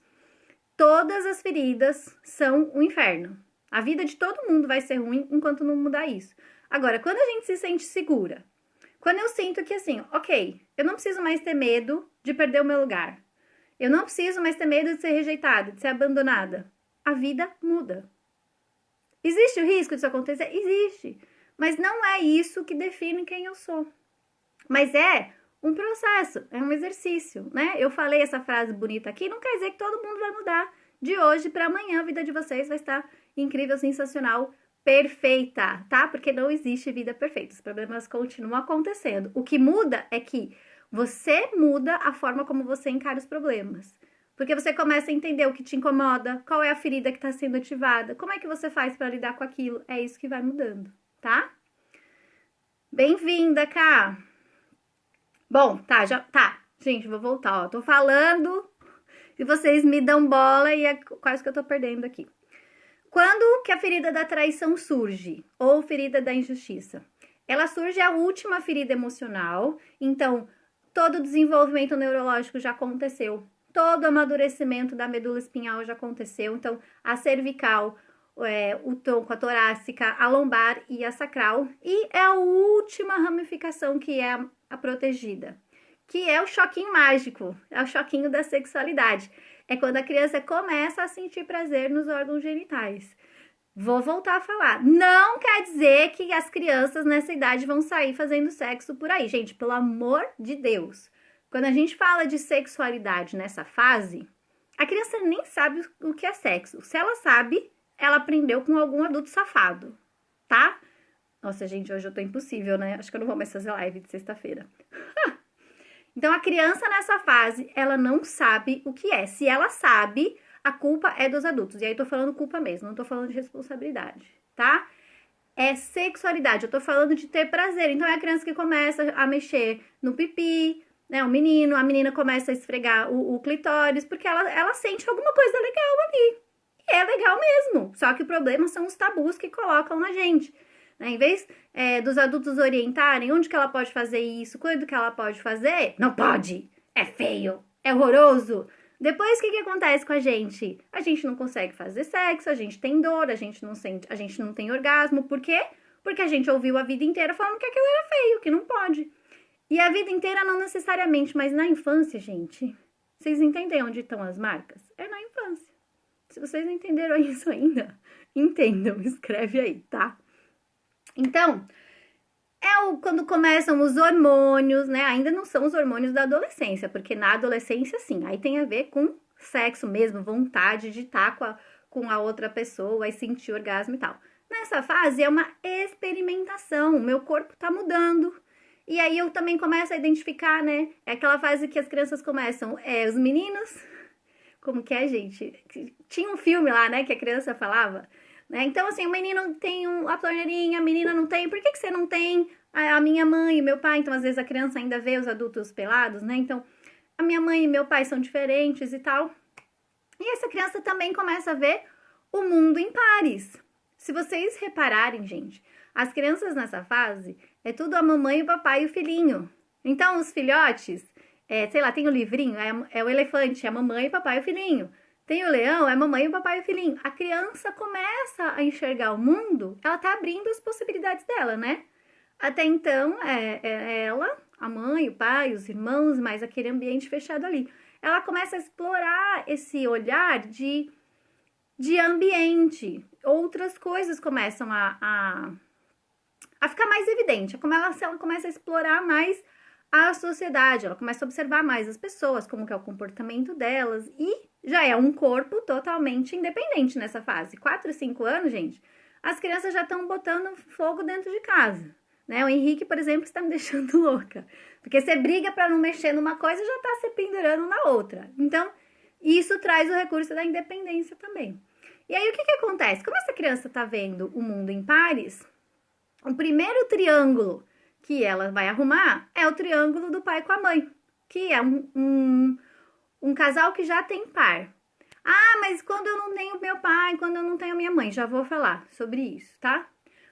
todas as feridas são um inferno. A vida de todo mundo vai ser ruim enquanto não mudar isso. Agora, quando a gente se sente segura, quando eu sinto que assim, ok, eu não preciso mais ter medo de perder o meu lugar. Eu não preciso mais ter medo de ser rejeitada, de ser abandonada. A vida muda. Existe o risco disso acontecer? Existe. Mas não é isso que define quem eu sou. Mas é um processo, é um exercício, né? Eu falei essa frase bonita aqui, não quer dizer que todo mundo vai mudar. De hoje para amanhã, a vida de vocês vai estar incrível, sensacional, perfeita, tá? Porque não existe vida perfeita. Os problemas continuam acontecendo. O que muda é que você muda a forma como você encara os problemas. Porque você começa a entender o que te incomoda, qual é a ferida que está sendo ativada, como é que você faz para lidar com aquilo. É isso que vai mudando, tá? Bem-vinda, Cá! Bom, tá, já tá. Gente, vou voltar, ó. Tô falando e vocês me dão bola e é quase que eu tô perdendo aqui. Quando que a ferida da traição surge? Ou ferida da injustiça? Ela surge a última ferida emocional, então todo o desenvolvimento neurológico já aconteceu. Todo o amadurecimento da medula espinhal já aconteceu. Então, a cervical, o tronco, a torácica, a lombar e a sacral. E é a última ramificação que é a protegida, que é o choquinho mágico, é o choquinho da sexualidade. É quando a criança começa a sentir prazer nos órgãos genitais. Vou voltar a falar. Não quer dizer que as crianças nessa idade vão sair fazendo sexo por aí. Gente, pelo amor de Deus. Quando a gente fala de sexualidade nessa fase, a criança nem sabe o que é sexo. Se ela sabe, ela aprendeu com algum adulto safado, tá? Nossa, gente, hoje eu tô impossível, né? Acho que eu não vou mais fazer live de sexta-feira. Então, a criança nessa fase, ela não sabe o que é. Se ela sabe, a culpa é dos adultos. E aí, eu tô falando culpa mesmo, não tô falando de responsabilidade, tá? É sexualidade, eu tô falando de ter prazer. Então, é a criança que começa a mexer no pipi, né? O menino, a menina começa a esfregar o clitóris, porque ela sente alguma coisa legal ali. E é legal mesmo. Só que o problema são os tabus que colocam na gente. Né? Em vez dos adultos orientarem onde que ela pode fazer isso, quando que ela pode fazer, não pode, é feio, é horroroso. Depois, o que acontece com a gente? A gente não consegue fazer sexo, a gente tem dor, a gente não tem orgasmo. Por quê? Porque a gente ouviu a vida inteira falando que aquilo era feio, que não pode. E a vida inteira não necessariamente, mas na infância, gente, vocês entendem onde estão as marcas? É na infância. Se vocês não entenderam isso ainda, entendam, escreve aí, tá? Então, quando começam os hormônios, né? Ainda não são os hormônios da adolescência, porque na adolescência, sim, aí tem a ver com sexo mesmo, vontade de estar com a outra pessoa e sentir orgasmo e tal. Nessa fase é uma experimentação, o meu corpo tá mudando. E aí eu também começo a identificar, né? É aquela fase que as crianças começam, os meninos, como que é, gente? Tinha um filme lá, né, que a criança falava, né? Então, assim, o menino tem a torneirinha, a menina não tem. Por que você não tem? A minha mãe e meu pai. Então, às vezes, a criança ainda vê os adultos pelados, né? Então, a minha mãe e meu pai são diferentes e tal. E essa criança também começa a ver o mundo em pares. Se vocês repararem, gente, as crianças nessa fase, é tudo a mamãe, o papai e o filhinho. Então, os filhotes, sei lá, tem o livrinho, é o elefante, é a mamãe, o papai e o filhinho. Tem o leão, é a mamãe, o papai e o filhinho. A criança começa a enxergar o mundo, ela tá abrindo as possibilidades dela, né? Até então, é ela, a mãe, o pai, os irmãos, mais aquele ambiente fechado ali. Ela começa a explorar esse olhar de ambiente. Outras coisas começam a ficar mais evidente. Como ela começa a explorar mais a sociedade, ela começa a observar mais as pessoas, como que é o comportamento delas, e já é um corpo totalmente independente nessa fase. 4, 5 anos, gente, as crianças já estão botando fogo dentro de casa, né? O Henrique, por exemplo, está me deixando louca, porque você briga para não mexer numa coisa e já está se pendurando na outra. Então, isso traz o recurso da independência também. E aí, o que acontece? Como essa criança está vendo o mundo em pares, o primeiro triângulo que ela vai arrumar é o triângulo do pai com a mãe, que é um casal que já tem par. Ah, mas quando eu não tenho meu pai, quando eu não tenho minha mãe, já vou falar sobre isso, tá?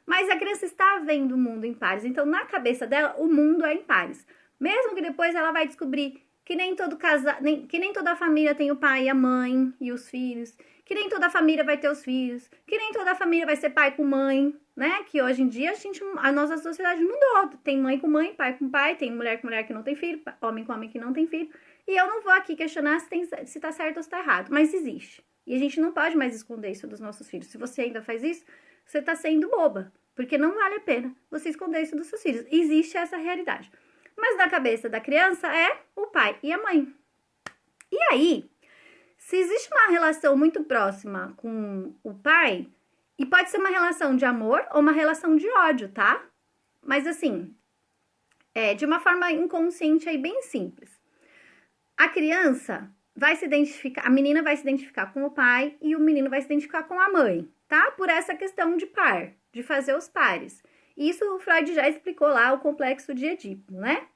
Mas a criança está vendo o mundo em pares, então na cabeça dela o mundo é em pares. Mesmo que depois ela vai descobrir que nem toda família tem o pai e a mãe e os filhos, que nem toda família vai ter os filhos, que nem toda família vai ser pai com mãe, né? Que hoje em dia a nossa sociedade mudou. Tem mãe com mãe, pai com pai, tem mulher com mulher que não tem filho, homem com homem que não tem filho. E eu não vou aqui questionar se tá certo ou se tá errado, mas existe. E a gente não pode mais esconder isso dos nossos filhos. Se você ainda faz isso, você tá sendo boba, porque não vale a pena você esconder isso dos seus filhos. Existe essa realidade. Mas na cabeça da criança é o pai e a mãe. E aí, se existe uma relação muito próxima com o pai, e pode ser uma relação de amor ou uma relação de ódio, tá? Mas assim, de uma forma inconsciente aí, bem simples. A criança vai se identificar, a menina vai se identificar com o pai e o menino vai se identificar com a mãe, tá? Por essa questão de par, de fazer os pares. Isso o Freud já explicou lá, o complexo de Édipo, né?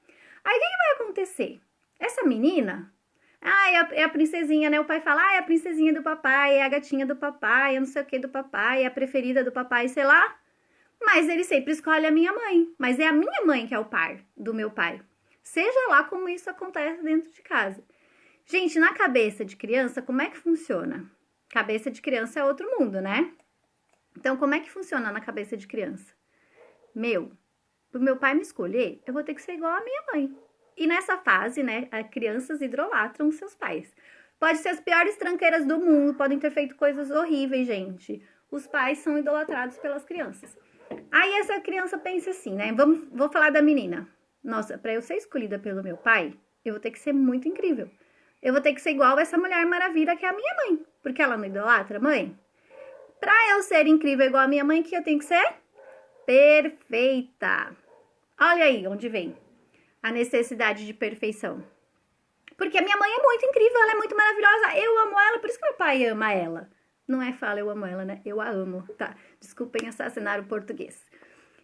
Aí o que vai acontecer? Essa menina, é a princesinha, né? O pai fala, é a princesinha do papai, é a gatinha do papai, é não sei o que do papai, é a preferida do papai, sei lá. Mas ele sempre escolhe a minha mãe. Mas é a minha mãe que é o par do meu pai. Seja lá como isso acontece dentro de casa. Gente, na cabeça de criança, como é que funciona? Cabeça de criança é outro mundo, né? Então, como é que funciona na cabeça de criança? Pro meu pai me escolher, eu vou ter que ser igual à minha mãe. E nessa fase, né, as crianças idolatram seus pais. Pode ser as piores tranqueiras do mundo, podem ter feito coisas horríveis, gente. Os pais são idolatrados pelas crianças. Aí essa criança pensa assim, né? Vou falar da menina. Nossa, pra eu ser escolhida pelo meu pai, eu vou ter que ser muito incrível. Eu vou ter que ser igual a essa Mulher Maravilha que é a minha mãe. Porque ela não idolatra a mãe? Pra eu ser incrível igual a minha mãe, que eu tenho que ser? Perfeita. Olha aí onde vem a necessidade de perfeição. Porque a minha mãe é muito incrível, ela é muito maravilhosa. Eu amo ela, por isso que meu pai ama ela. Não é fala eu amo ela, né? Eu a amo, tá? Desculpem assassinar o português.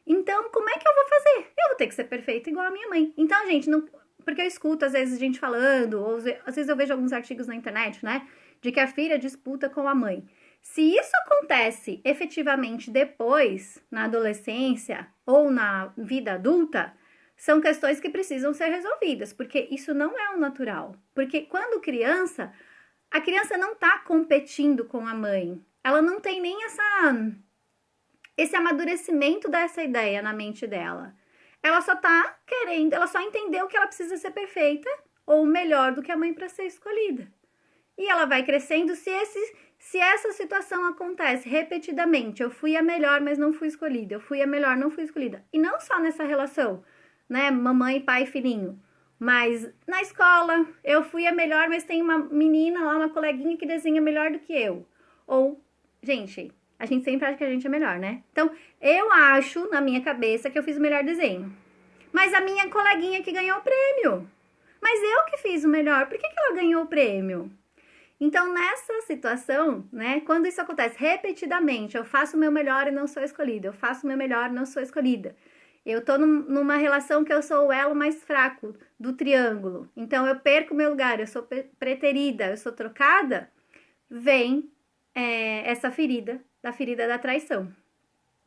Então, como é que eu vou fazer? Eu vou ter que ser perfeita igual a minha mãe. Então, gente, não... Porque eu escuto, às vezes, gente falando, ou às vezes eu vejo alguns artigos na internet, né? De que a filha disputa com a mãe. Se isso acontece efetivamente depois, na adolescência ou na vida adulta, são questões que precisam ser resolvidas, porque isso não é o natural. Porque quando criança, a criança não tá competindo com a mãe. Ela não tem nem esse amadurecimento dessa ideia na mente dela. Ela só tá querendo, ela só entendeu que ela precisa ser perfeita ou melhor do que a mãe para ser escolhida. E ela vai crescendo se essa situação acontece repetidamente. Eu fui a melhor, mas não fui escolhida. Eu fui a melhor, não fui escolhida. E não só nessa relação, né? Mamãe, pai e filhinho. Mas na escola, eu fui a melhor, mas tem uma menina lá, uma coleguinha que desenha melhor do que eu. Ou, gente, a gente sempre acha que a gente é melhor, né? Então, eu acho, na minha cabeça, que eu fiz o melhor desenho. Mas a minha coleguinha que ganhou o prêmio. Mas eu que fiz o melhor, por que ela ganhou o prêmio? Então, nessa situação, né, quando isso acontece repetidamente, eu faço o meu melhor e não sou escolhida, eu faço o meu melhor e não sou escolhida. Eu tô numa relação que eu sou o elo mais fraco do triângulo, então eu perco o meu lugar, eu sou preterida, eu sou trocada, vem essa ferida da traição,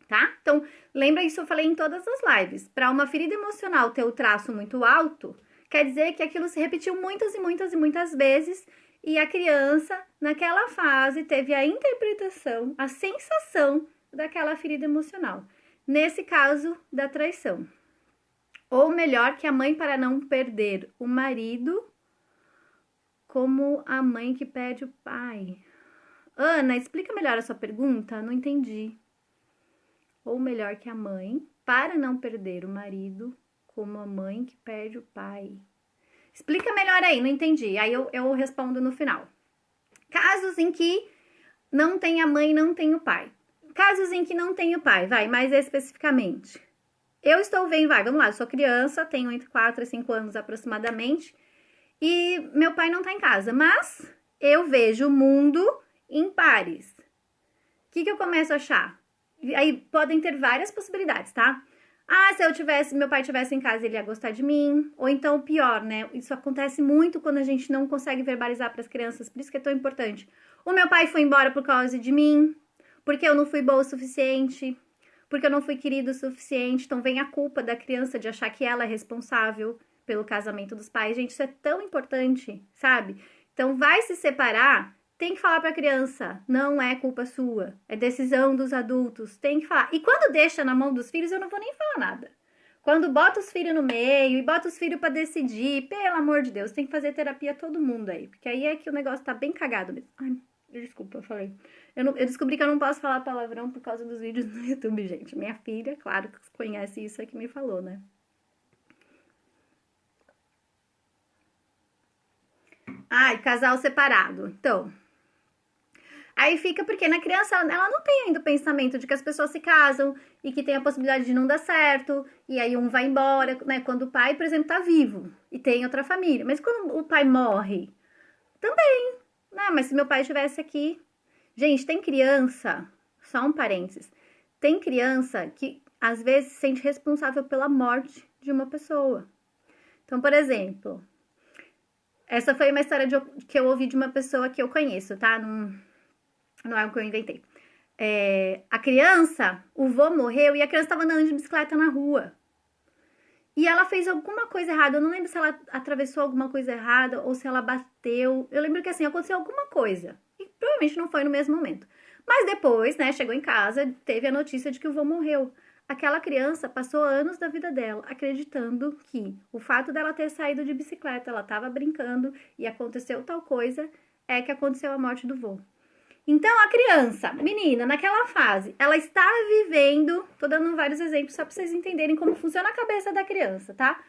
tá? Então, lembra isso, eu falei em todas as lives. Para uma ferida emocional ter o traço muito alto, quer dizer que aquilo se repetiu muitas e muitas e muitas vezes, e a criança, naquela fase, teve a interpretação, a sensação daquela ferida emocional. Nesse caso, da traição. Ou melhor, que a mãe, para não perder o marido, como a mãe que perde o pai. Ana, explica melhor a sua pergunta, não entendi. Ou melhor, que a mãe, para não perder o marido, como a mãe que perde o pai. Explica melhor aí, não entendi. Aí eu respondo no final. Casos em que não tem a mãe, não tem o pai. Casos em que não tem o pai, vai, mais especificamente. Eu estou vendo, vamos lá, eu sou criança, tenho entre 4 e 5 anos aproximadamente, e meu pai não tá em casa, mas eu vejo o mundo em pares. O que eu começo a achar? Aí podem ter várias possibilidades, tá? Se meu pai tivesse em casa, ele ia gostar de mim. Ou então, o pior, né? Isso acontece muito quando a gente não consegue verbalizar para as crianças, por isso que é tão importante. O meu pai foi embora por causa de mim, porque eu não fui boa o suficiente, porque eu não fui querido o suficiente. Então vem a culpa da criança de achar que ela é responsável pelo casamento dos pais. Gente, isso é tão importante, sabe? Então vai se separar, tem que falar pra criança, não é culpa sua, é decisão dos adultos, tem que falar. E quando deixa na mão dos filhos, eu não vou nem falar nada. Quando bota os filhos no meio e bota os filhos pra decidir, pelo amor de Deus, tem que fazer terapia todo mundo aí, porque aí é que o negócio tá bem cagado mesmo. Ai, desculpa, eu falei. Eu descobri que eu não posso falar palavrão por causa dos vídeos no YouTube, gente. Minha filha, claro, que conhece isso, é que me falou, né? Ai, casal separado. Então, aí fica porque na criança ela não tem ainda o pensamento de que as pessoas se casam e que tem a possibilidade de não dar certo, e aí um vai embora, né? Quando o pai, por exemplo, tá vivo e tem outra família. Mas quando o pai morre, também, né? Mas se meu pai estivesse aqui. Gente, tem criança, só um parênteses, tem criança que às vezes se sente responsável pela morte de uma pessoa. Então, por exemplo, essa foi uma história que eu ouvi de uma pessoa que eu conheço, tá? Não é o que eu inventei. A criança, o vô morreu e a criança estava andando de bicicleta na rua. E ela fez alguma coisa errada. Eu não lembro se ela atravessou alguma coisa errada ou se ela bateu. Eu lembro que assim, aconteceu alguma coisa. E provavelmente não foi no mesmo momento. Mas depois, né, chegou em casa, teve a notícia de que o vô morreu. Aquela criança passou anos da vida dela acreditando que o fato dela ter saído de bicicleta, ela estava brincando e aconteceu tal coisa, é que aconteceu a morte do vô. Então, a criança, menina, naquela fase, ela está vivendo, tô dando vários exemplos só para vocês entenderem como funciona a cabeça da criança, tá?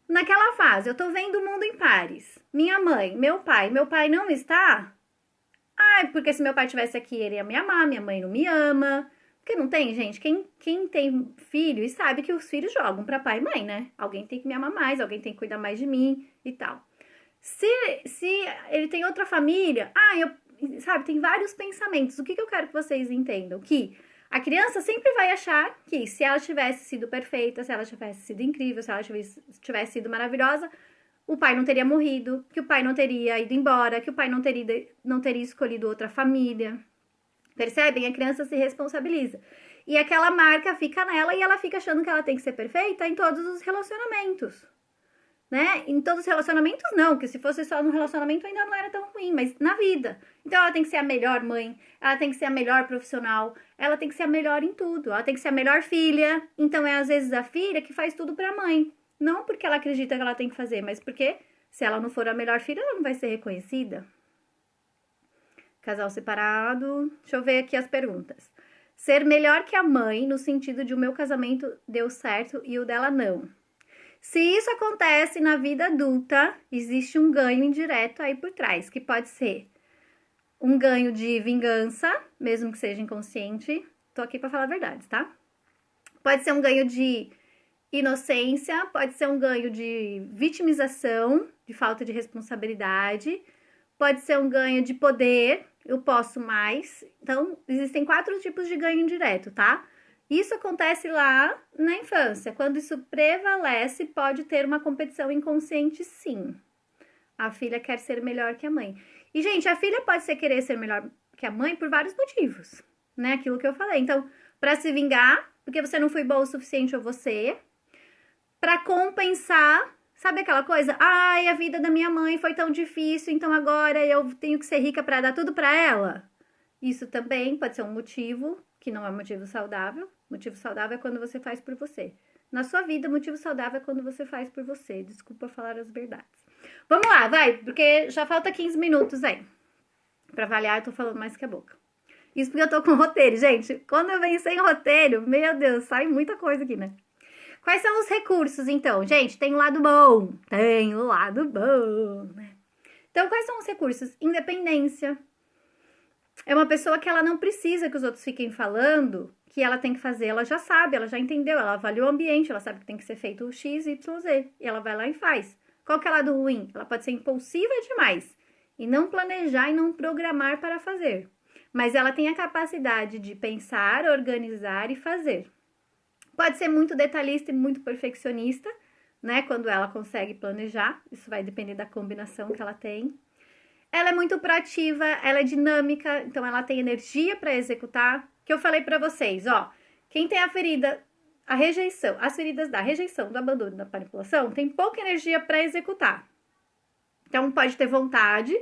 Naquela fase, eu tô vendo o mundo em pares. Minha mãe, meu pai não está? Ai, porque se meu pai tivesse aqui, ele ia me amar, minha mãe não me ama. Porque não tem, gente, quem tem filho e sabe que os filhos jogam para pai e mãe, né? Alguém tem que me amar mais, alguém tem que cuidar mais de mim e tal. Se ele tem outra família, sabe, tem vários pensamentos. O que eu quero que vocês entendam? Que a criança sempre vai achar que se ela tivesse sido perfeita, se ela tivesse sido incrível, se ela tivesse sido maravilhosa, o pai não teria morrido, que o pai não teria ido embora, que o pai não teria escolhido outra família. Percebem? A criança se responsabiliza. E aquela marca fica nela e ela fica achando que ela tem que ser perfeita em todos os relacionamentos. Né? Em todos os relacionamentos, não, que se fosse só no relacionamento ainda não era tão ruim, mas na vida. Então ela tem que ser a melhor mãe, ela tem que ser a melhor profissional, ela tem que ser a melhor em tudo, ela tem que ser a melhor filha. Então é às vezes a filha que faz tudo pra mãe. Não porque ela acredita que ela tem que fazer, mas porque se ela não for a melhor filha, ela não vai ser reconhecida. Casal separado. Deixa eu ver aqui as perguntas. Ser melhor que a mãe, no sentido de o meu casamento deu certo e o dela não. Se isso acontece na vida adulta, existe um ganho indireto aí por trás, que pode ser um ganho de vingança, mesmo que seja inconsciente. Tô aqui pra falar a verdade, tá? Pode ser um ganho de inocência, pode ser um ganho de vitimização, de falta de responsabilidade, pode ser um ganho de poder, eu posso mais. Então, existem 4 tipos de ganho indireto, tá? Isso acontece lá na infância. Quando isso prevalece, pode ter uma competição inconsciente, sim. A filha quer ser melhor que a mãe. E, gente, a filha pode querer ser melhor que a mãe por vários motivos, né? Aquilo que eu falei. Então, para se vingar, porque você não foi boa o suficiente ou você, para compensar, sabe aquela coisa? Ai, a vida da minha mãe foi tão difícil, então agora eu tenho que ser rica para dar tudo para ela. Isso também pode ser um motivo, que não é um motivo saudável. Motivo saudável é quando você faz por você. Na sua vida, motivo saudável é quando você faz por você. Desculpa falar as verdades. Vamos lá, vai, porque já falta 15 minutos aí. Pra avaliar, eu tô falando mais que a boca. Isso porque eu tô com roteiro, gente. Quando eu venho sem roteiro, meu Deus, sai muita coisa aqui, né? Quais são os recursos, então? Gente, tem o lado bom. Tem o lado bom, né? Então, quais são os recursos? Independência. É uma pessoa que ela não precisa que os outros fiquem falando que ela tem que fazer, ela já sabe, ela já entendeu, ela avaliou o ambiente, ela sabe que tem que ser feito o X, Y, Z. E ela vai lá e faz. Qual que é o lado ruim? Ela pode ser impulsiva demais e não planejar e não programar para fazer. Mas ela tem a capacidade de pensar, organizar e fazer. Pode ser muito detalhista e muito perfeccionista, né? Quando ela consegue planejar, isso vai depender da combinação que ela tem. Ela é muito proativa, ela é dinâmica, então ela tem energia para executar. Que eu falei para vocês, ó, Quem tem a ferida, a rejeição, as feridas da rejeição, do abandono, da manipulação, tem pouca energia para executar. Então, pode ter vontade,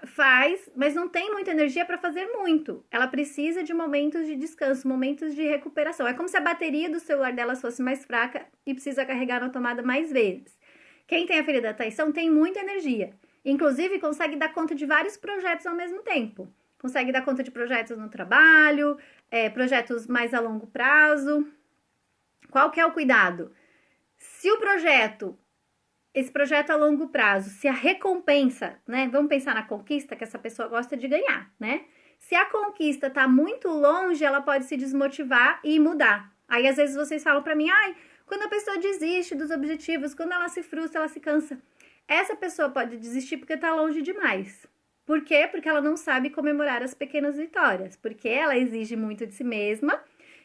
faz, mas não tem muita energia para fazer muito. Ela precisa de momentos de descanso, momentos de recuperação. É como se a bateria do celular dela fosse mais fraca e precisa carregar na tomada mais vezes. Quem tem a ferida da traição tem muita energia. Inclusive, consegue dar conta de vários projetos ao mesmo tempo. Consegue dar conta de projetos no trabalho, projetos mais a longo prazo. Qual que é o cuidado? Se o projeto, esse projeto a longo prazo, se a recompensa, né? Vamos pensar na conquista que essa pessoa gosta de ganhar, né? Se a conquista tá muito longe, ela pode se desmotivar e mudar. Aí, às vezes, vocês falam pra mim, quando a pessoa desiste dos objetivos, quando ela se frustra, ela se cansa. Essa pessoa pode desistir porque tá longe demais. Por quê? Porque ela não sabe comemorar as pequenas vitórias. Porque ela exige muito de si mesma.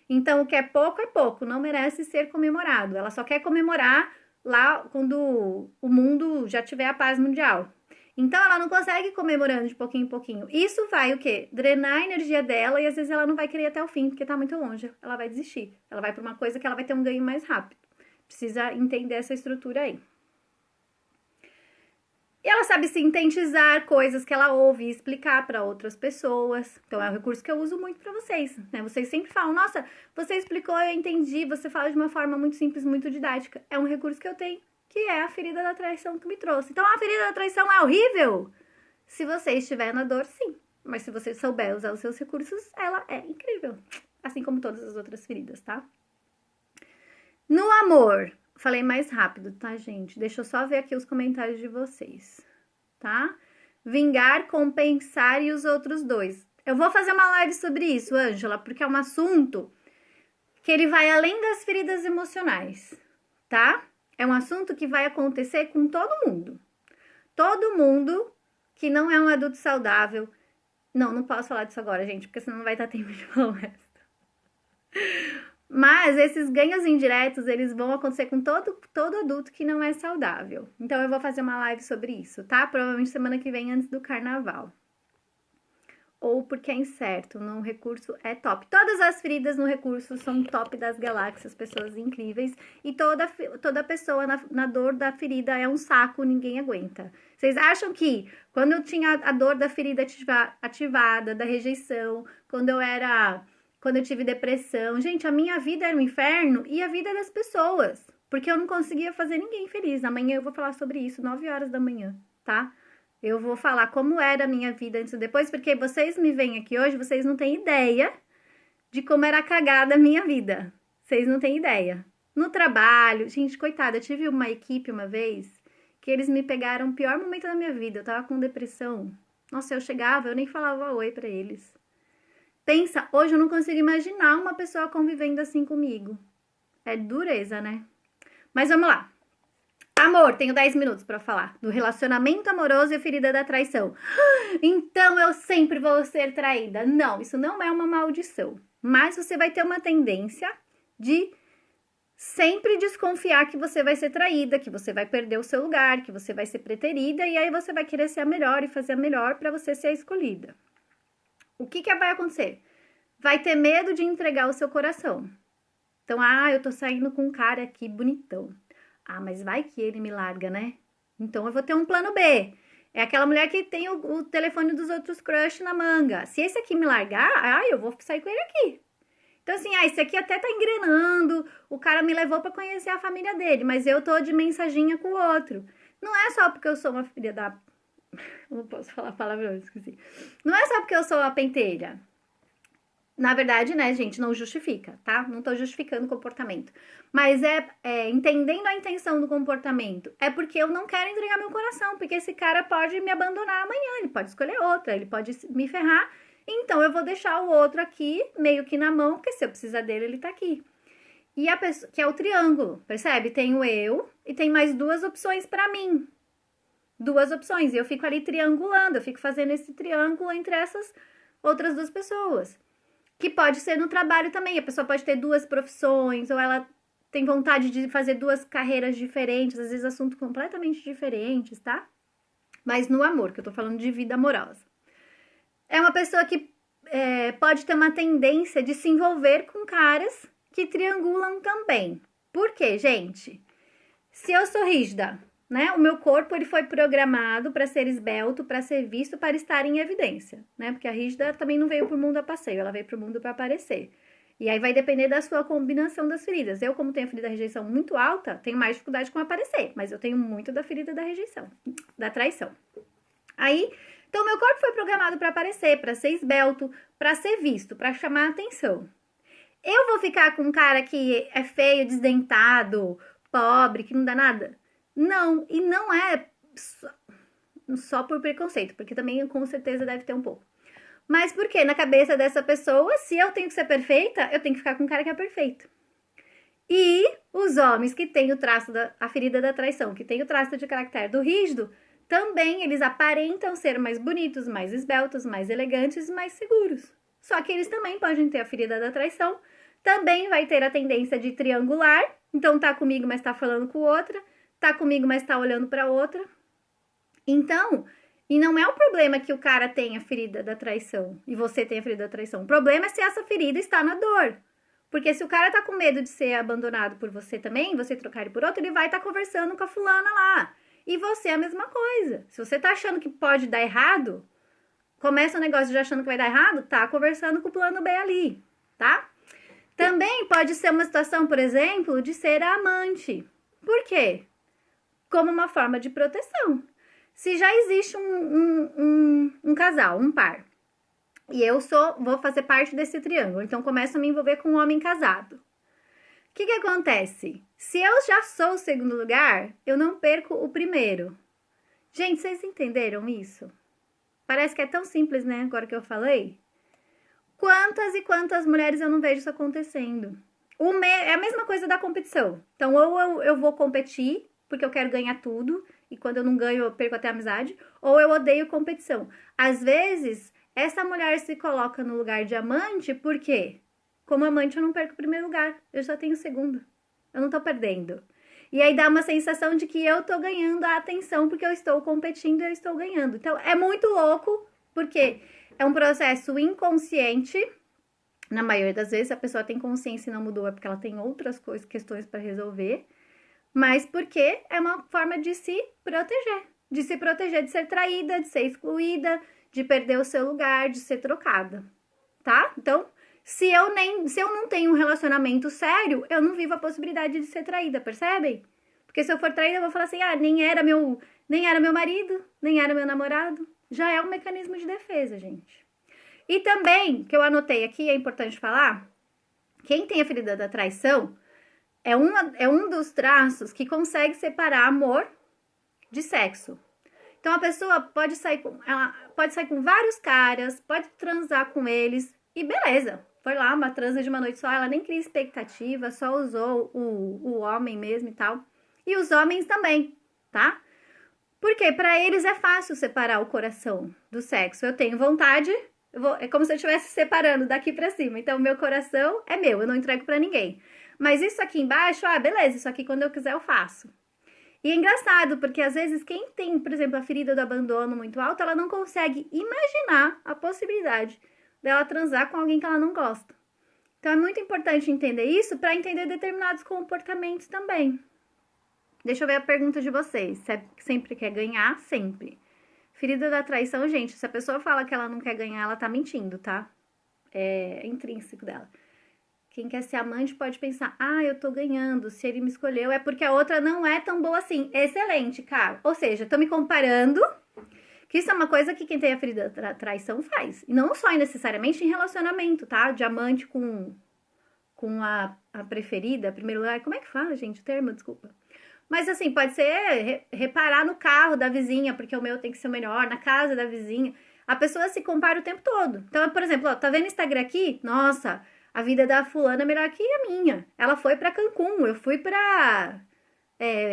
Então, o que é pouco, não merece ser comemorado. Ela só quer comemorar lá quando o mundo já tiver a paz mundial. Então, ela não consegue ir comemorando de pouquinho em pouquinho. Isso vai o quê? Drenar a energia dela e às vezes ela não vai querer ir até o fim, porque tá muito longe. Ela vai desistir. Ela vai para uma coisa que ela vai ter um ganho mais rápido. Precisa entender essa estrutura aí. E ela sabe sintetizar coisas que ela ouve e explicar para outras pessoas. Então, é um recurso que eu uso muito para vocês, né? Vocês sempre falam, nossa, você explicou, eu entendi, você fala de uma forma muito simples, muito didática. É um recurso que eu tenho, que é a ferida da traição que me trouxe. Então, a ferida da traição é horrível? Se você estiver na dor, sim. Mas se você souber usar os seus recursos, ela é incrível. Assim como todas as outras feridas, tá? No amor... Falei mais rápido, tá, gente? Deixa eu só ver aqui os comentários de vocês, tá? Vingar, compensar e os outros dois. Eu vou fazer uma live sobre isso, Ângela, porque é um assunto que ele vai além das feridas emocionais, tá? É um assunto que vai acontecer com todo mundo. Todo mundo que não é um adulto saudável. Não posso falar disso agora, gente, porque senão não vai dar tempo de falar o resto. Mas esses ganhos indiretos, eles vão acontecer com todo adulto que não é saudável. Então, eu vou fazer uma live sobre isso, tá? Provavelmente semana que vem, antes do carnaval. Ou porque é incerto, no recurso é top. Todas as feridas no recurso são top das galáxias, pessoas incríveis. E toda pessoa na dor da ferida é um saco, ninguém aguenta. Vocês acham que quando eu tinha a dor da ferida ativada, da rejeição, quando eu tive depressão. Gente, a minha vida era um inferno e a vida das pessoas. Porque eu não conseguia fazer ninguém feliz. Amanhã eu vou falar sobre isso, 9 horas da manhã, tá? Eu vou falar como era a minha vida antes e depois, porque vocês me veem aqui hoje, vocês não têm ideia de como era cagada a minha vida. Vocês não têm ideia. No trabalho, gente, coitada, eu tive uma equipe uma vez que eles me pegaram o pior momento da minha vida. Eu tava com depressão. Nossa, eu chegava, eu nem falava oi pra eles. Pensa, hoje eu não consigo imaginar uma pessoa convivendo assim comigo. É dureza, né? Mas vamos lá. Amor, tenho 10 minutos pra falar do relacionamento amoroso e a ferida da traição. Então eu sempre vou ser traída. Não, isso não é uma maldição. Mas você vai ter uma tendência de sempre desconfiar que você vai ser traída, que você vai perder o seu lugar, que você vai ser preterida e aí você vai querer ser a melhor e fazer a melhor pra você ser a escolhida. O que vai acontecer? Vai ter medo de entregar o seu coração. Então, eu tô saindo com um cara aqui bonitão. Mas vai que ele me larga, né? Então, eu vou ter um plano B. É aquela mulher que tem o telefone dos outros crush na manga. Se esse aqui me largar, eu vou sair com ele aqui. Então, assim, esse aqui até tá engrenando. O cara me levou pra conhecer a família dele, mas eu tô de mensaginha com o outro. Não é só porque eu sou uma filha da... Não posso falar palavrão, esqueci. Não é só porque eu sou a pentelha. Na verdade, né, gente, não justifica, tá? Não tô justificando o comportamento. Mas entendendo a intenção do comportamento. É porque eu não quero entregar meu coração. Porque esse cara pode me abandonar amanhã. Ele pode escolher outra. Ele pode me ferrar. Então, eu vou deixar o outro aqui, meio que na mão. Porque se eu precisar dele, ele tá aqui. E a pessoa, que é o triângulo, percebe? Tem o eu e tem mais 2 opções pra mim. 2 opções. E eu fico ali triangulando. Eu fico fazendo esse triângulo entre essas outras 2 pessoas. Que pode ser no trabalho também. A pessoa pode ter 2 profissões, ou ela tem vontade de fazer 2 carreiras diferentes, às vezes assuntos completamente diferentes, tá? Mas no amor, que eu tô falando de vida amorosa. É uma pessoa que pode ter uma tendência de se envolver com caras que triangulam também. Por quê, gente? Se eu sou rígida, né? O meu corpo ele foi programado para ser esbelto, para ser visto, para estar em evidência, né? Porque a rígida também não veio pro mundo a passeio, ela veio pro mundo para aparecer. E aí vai depender da sua combinação das feridas. Eu, como tenho a ferida da rejeição muito alta, tenho mais dificuldade com aparecer, mas eu tenho muito da ferida da rejeição, da traição. Aí, então meu corpo foi programado para aparecer, para ser esbelto, para ser visto, para chamar a atenção. Eu vou ficar com um cara que é feio, desdentado, pobre, que não dá nada? Não, e não é só por preconceito, porque também com certeza deve ter um pouco. Mas porque na cabeça dessa pessoa, se eu tenho que ser perfeita, eu tenho que ficar com um cara que é perfeito. E os homens que têm o traço a ferida da traição, que tem o traço de caráter do rígido, também eles aparentam ser mais bonitos, mais esbeltos, mais elegantes, mais seguros. Só que eles também podem ter a ferida da traição, também vai ter a tendência de triangular, então tá comigo, mas tá falando com outra, tá comigo, mas tá olhando para outra. Então, e não é um problema que o cara tenha a ferida da traição e você tenha a ferida da traição. O problema é se essa ferida está na dor. Porque se o cara tá com medo de ser abandonado por você também, você trocar ele por outro, ele vai estar conversando com a fulana lá. E você é a mesma coisa. Se você tá achando que pode dar errado, começa o negócio de achando que vai dar errado, tá conversando com o plano B ali, tá? Também pode ser uma situação, por exemplo, de ser a amante. Por quê? Como uma forma de proteção. Se já existe um casal, um par, e eu vou fazer parte desse triângulo, então começo a me envolver com um homem casado. O que acontece? Se eu já sou o segundo lugar, eu não perco o primeiro. Gente, vocês entenderam isso? Parece que é tão simples, né? Agora que eu falei. Quantas e quantas mulheres eu não vejo isso acontecendo? É a mesma coisa da competição. Então, ou eu vou competir, porque eu quero ganhar tudo, e quando eu não ganho, eu perco até a amizade, ou eu odeio competição. Às vezes, essa mulher se coloca no lugar de amante, por quê? Como amante, eu não perco o primeiro lugar, eu só tenho o segundo. Eu não tô perdendo. E aí dá uma sensação de que eu tô ganhando a atenção, porque eu estou competindo e eu estou ganhando. Então, é muito louco, porque é um processo inconsciente. Na maioria das vezes, a pessoa tem consciência e não mudou, é porque ela tem outras questões para resolver. Mas porque é uma forma de se proteger. De se proteger de ser traída, de ser excluída, de perder o seu lugar, de ser trocada. Tá? Então, se eu não tenho um relacionamento sério, eu não vivo a possibilidade de ser traída, percebem? Porque se eu for traída, eu vou falar assim, nem era meu marido, nem era meu namorado. Já é um mecanismo de defesa, gente. E também, que eu anotei aqui, é importante falar, quem tem a ferida da traição é um dos traços que consegue separar amor de sexo. Então, a pessoa pode sair com vários caras, pode transar com eles, e beleza. Foi lá, uma transa de uma noite só, ela nem cria expectativa, só usou o homem mesmo e tal. E os homens também, tá? Porque para eles é fácil separar o coração do sexo. Eu tenho vontade, é como se eu estivesse separando daqui para cima. Então, meu coração é meu, eu não entrego para ninguém. Mas isso aqui embaixo, beleza, isso aqui quando eu quiser eu faço. E é engraçado, porque às vezes quem tem, por exemplo, a ferida do abandono muito alta, ela não consegue imaginar a possibilidade dela transar com alguém que ela não gosta. Então é muito importante entender isso para entender determinados comportamentos também. Deixa eu ver a pergunta de vocês. Você sempre quer ganhar? Sempre. Ferida da traição, gente, se a pessoa fala que ela não quer ganhar, ela tá mentindo, tá? É intrínseco dela. Quem quer ser amante pode pensar, eu tô ganhando, se ele me escolheu é porque a outra não é tão boa assim. Excelente, cara. Ou seja, tô me comparando, que isso é uma coisa que quem tem a ferida da traição faz. E não só necessariamente em relacionamento, tá? De amante com a preferida, primeiro lugar. Como é que fala, gente, o termo? Desculpa. Mas assim, pode ser reparar no carro da vizinha, porque o meu tem que ser o melhor, na casa da vizinha. A pessoa se compara o tempo todo. Então, por exemplo, tá vendo o Instagram aqui? Nossa, a vida da fulana é melhor que a minha. Ela foi pra Cancún, eu fui pra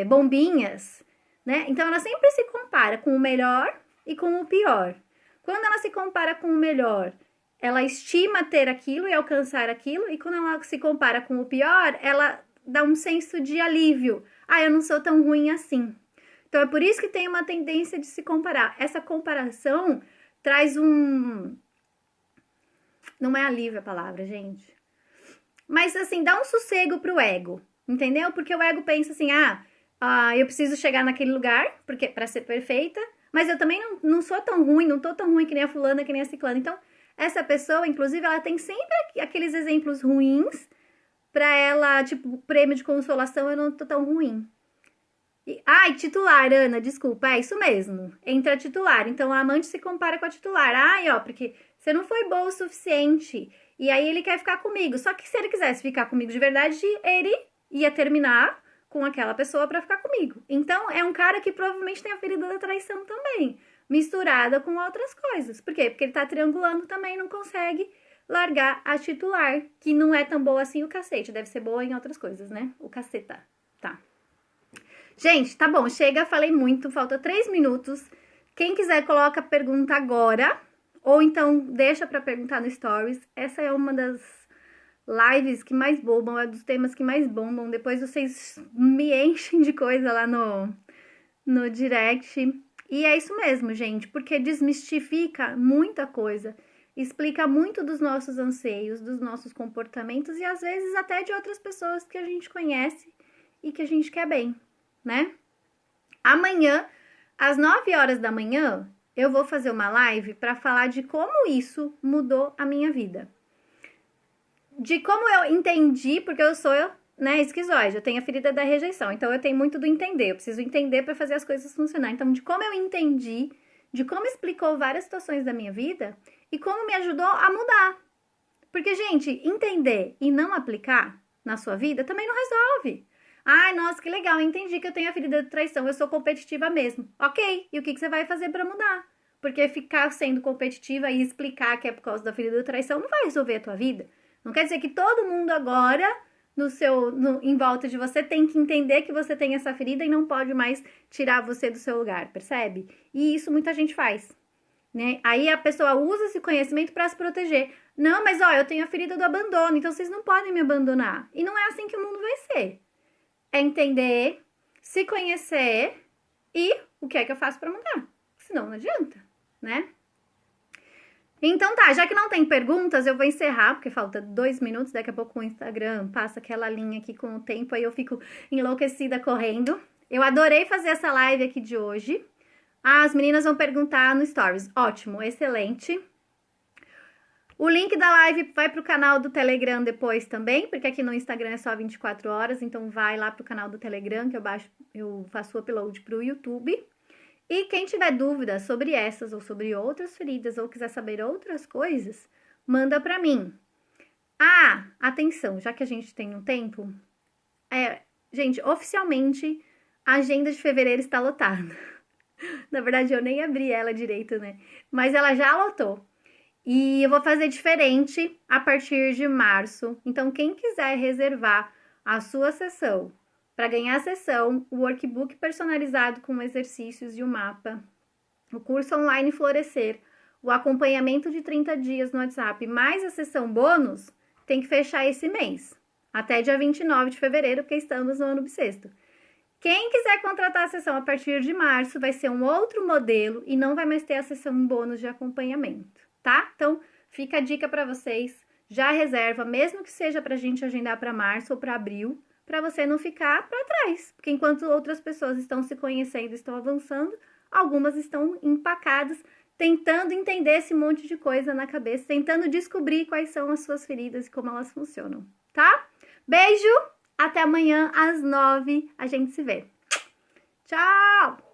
Bombinhas, né? Então, ela sempre se compara com o melhor e com o pior. Quando ela se compara com o melhor, ela estima ter aquilo e alcançar aquilo. E quando ela se compara com o pior, ela dá um senso de alívio. Eu não sou tão ruim assim. Então, é por isso que tem uma tendência de se comparar. Essa comparação traz Não é alívio a palavra, gente. Mas, assim, dá um sossego pro ego, entendeu? Porque o ego pensa assim, eu preciso chegar naquele lugar porque para ser perfeita, mas eu também não sou tão ruim, não tô tão ruim que nem a fulana, que nem a ciclana. Então, essa pessoa, inclusive, ela tem sempre aqueles exemplos ruins pra ela, tipo, prêmio de consolação, eu não tô tão ruim. Titular, Ana, desculpa, é isso mesmo. Entra titular. Então, a amante se compara com a titular. Porque você não foi boa o suficiente. E aí, ele quer ficar comigo. Só que se ele quisesse ficar comigo de verdade, ele ia terminar com aquela pessoa pra ficar comigo. Então, é um cara que provavelmente tem a ferida da traição também, misturada com outras coisas. Por quê? Porque ele tá triangulando também, não consegue largar a titular, que não é tão boa assim o cacete. Deve ser boa em outras coisas, né? O caceta. Tá. Gente, tá bom, chega, falei muito, falta 3 minutos. Quem quiser, coloca a pergunta agora, ou então deixa pra perguntar no Stories. Essa é uma das lives que mais bombam, é dos temas que mais bombam. Depois vocês me enchem de coisa lá no direct. E é isso mesmo, gente, porque desmistifica muita coisa, explica muito dos nossos anseios, dos nossos comportamentos e às vezes até de outras pessoas que a gente conhece e que a gente quer bem, né? Amanhã, às 9 horas da manhã, eu vou fazer uma live para falar de como isso mudou a minha vida. De como eu entendi, porque eu sou, esquizoide, eu tenho a ferida da rejeição, então eu tenho muito do entender, eu preciso entender para fazer as coisas funcionar. Então, de como eu entendi, de como explicou várias situações da minha vida e como me ajudou a mudar. Porque, gente, entender e não aplicar na sua vida também não resolve. Nossa, que legal, eu entendi que eu tenho a ferida de traição, eu sou competitiva mesmo. Ok, e o que você vai fazer para mudar? Porque ficar sendo competitiva e explicar que é por causa da ferida de traição não vai resolver a tua vida. Não quer dizer que todo mundo agora, em volta de você, tem que entender que você tem essa ferida e não pode mais tirar você do seu lugar, percebe? E isso muita gente faz, né? Aí a pessoa usa esse conhecimento para se proteger. Não, mas eu tenho a ferida do abandono, então vocês não podem me abandonar. E não é assim que o mundo vai ser. É entender, se conhecer e o que é que eu faço para mudar. Senão não adianta, né? Então tá, já que não tem perguntas, eu vou encerrar, porque falta 2 minutos, daqui a pouco o Instagram passa aquela linha aqui com o tempo, aí eu fico enlouquecida correndo. Eu adorei fazer essa live aqui de hoje. As meninas vão perguntar no Stories. Ótimo, excelente. O link da live vai pro canal do Telegram depois também, porque aqui no Instagram é só 24 horas, então vai lá pro canal do Telegram, que eu faço o upload pro YouTube. E quem tiver dúvida sobre essas ou sobre outras feridas ou quiser saber outras coisas, manda pra mim. Atenção, já que a gente tem um tempo, gente, oficialmente a agenda de fevereiro está lotada. Na verdade, eu nem abri ela direito, né? Mas ela já lotou. E eu vou fazer diferente a partir de março. Então, quem quiser reservar a sua sessão para ganhar a sessão, o workbook personalizado com exercícios e o mapa, o curso online Florescer, o acompanhamento de 30 dias no WhatsApp, mais a sessão bônus, tem que fechar esse mês, até dia 29 de fevereiro, porque estamos no ano bissexto. Quem quiser contratar a sessão a partir de março, vai ser um outro modelo e não vai mais ter a sessão bônus de acompanhamento, tá? Então, fica a dica para vocês, já reserva, mesmo que seja pra gente agendar para março ou para abril, para você não ficar para trás, porque enquanto outras pessoas estão se conhecendo, estão avançando, algumas estão empacadas, tentando entender esse monte de coisa na cabeça, tentando descobrir quais são as suas feridas e como elas funcionam, tá? Beijo, até amanhã às 9, a gente se vê. Tchau!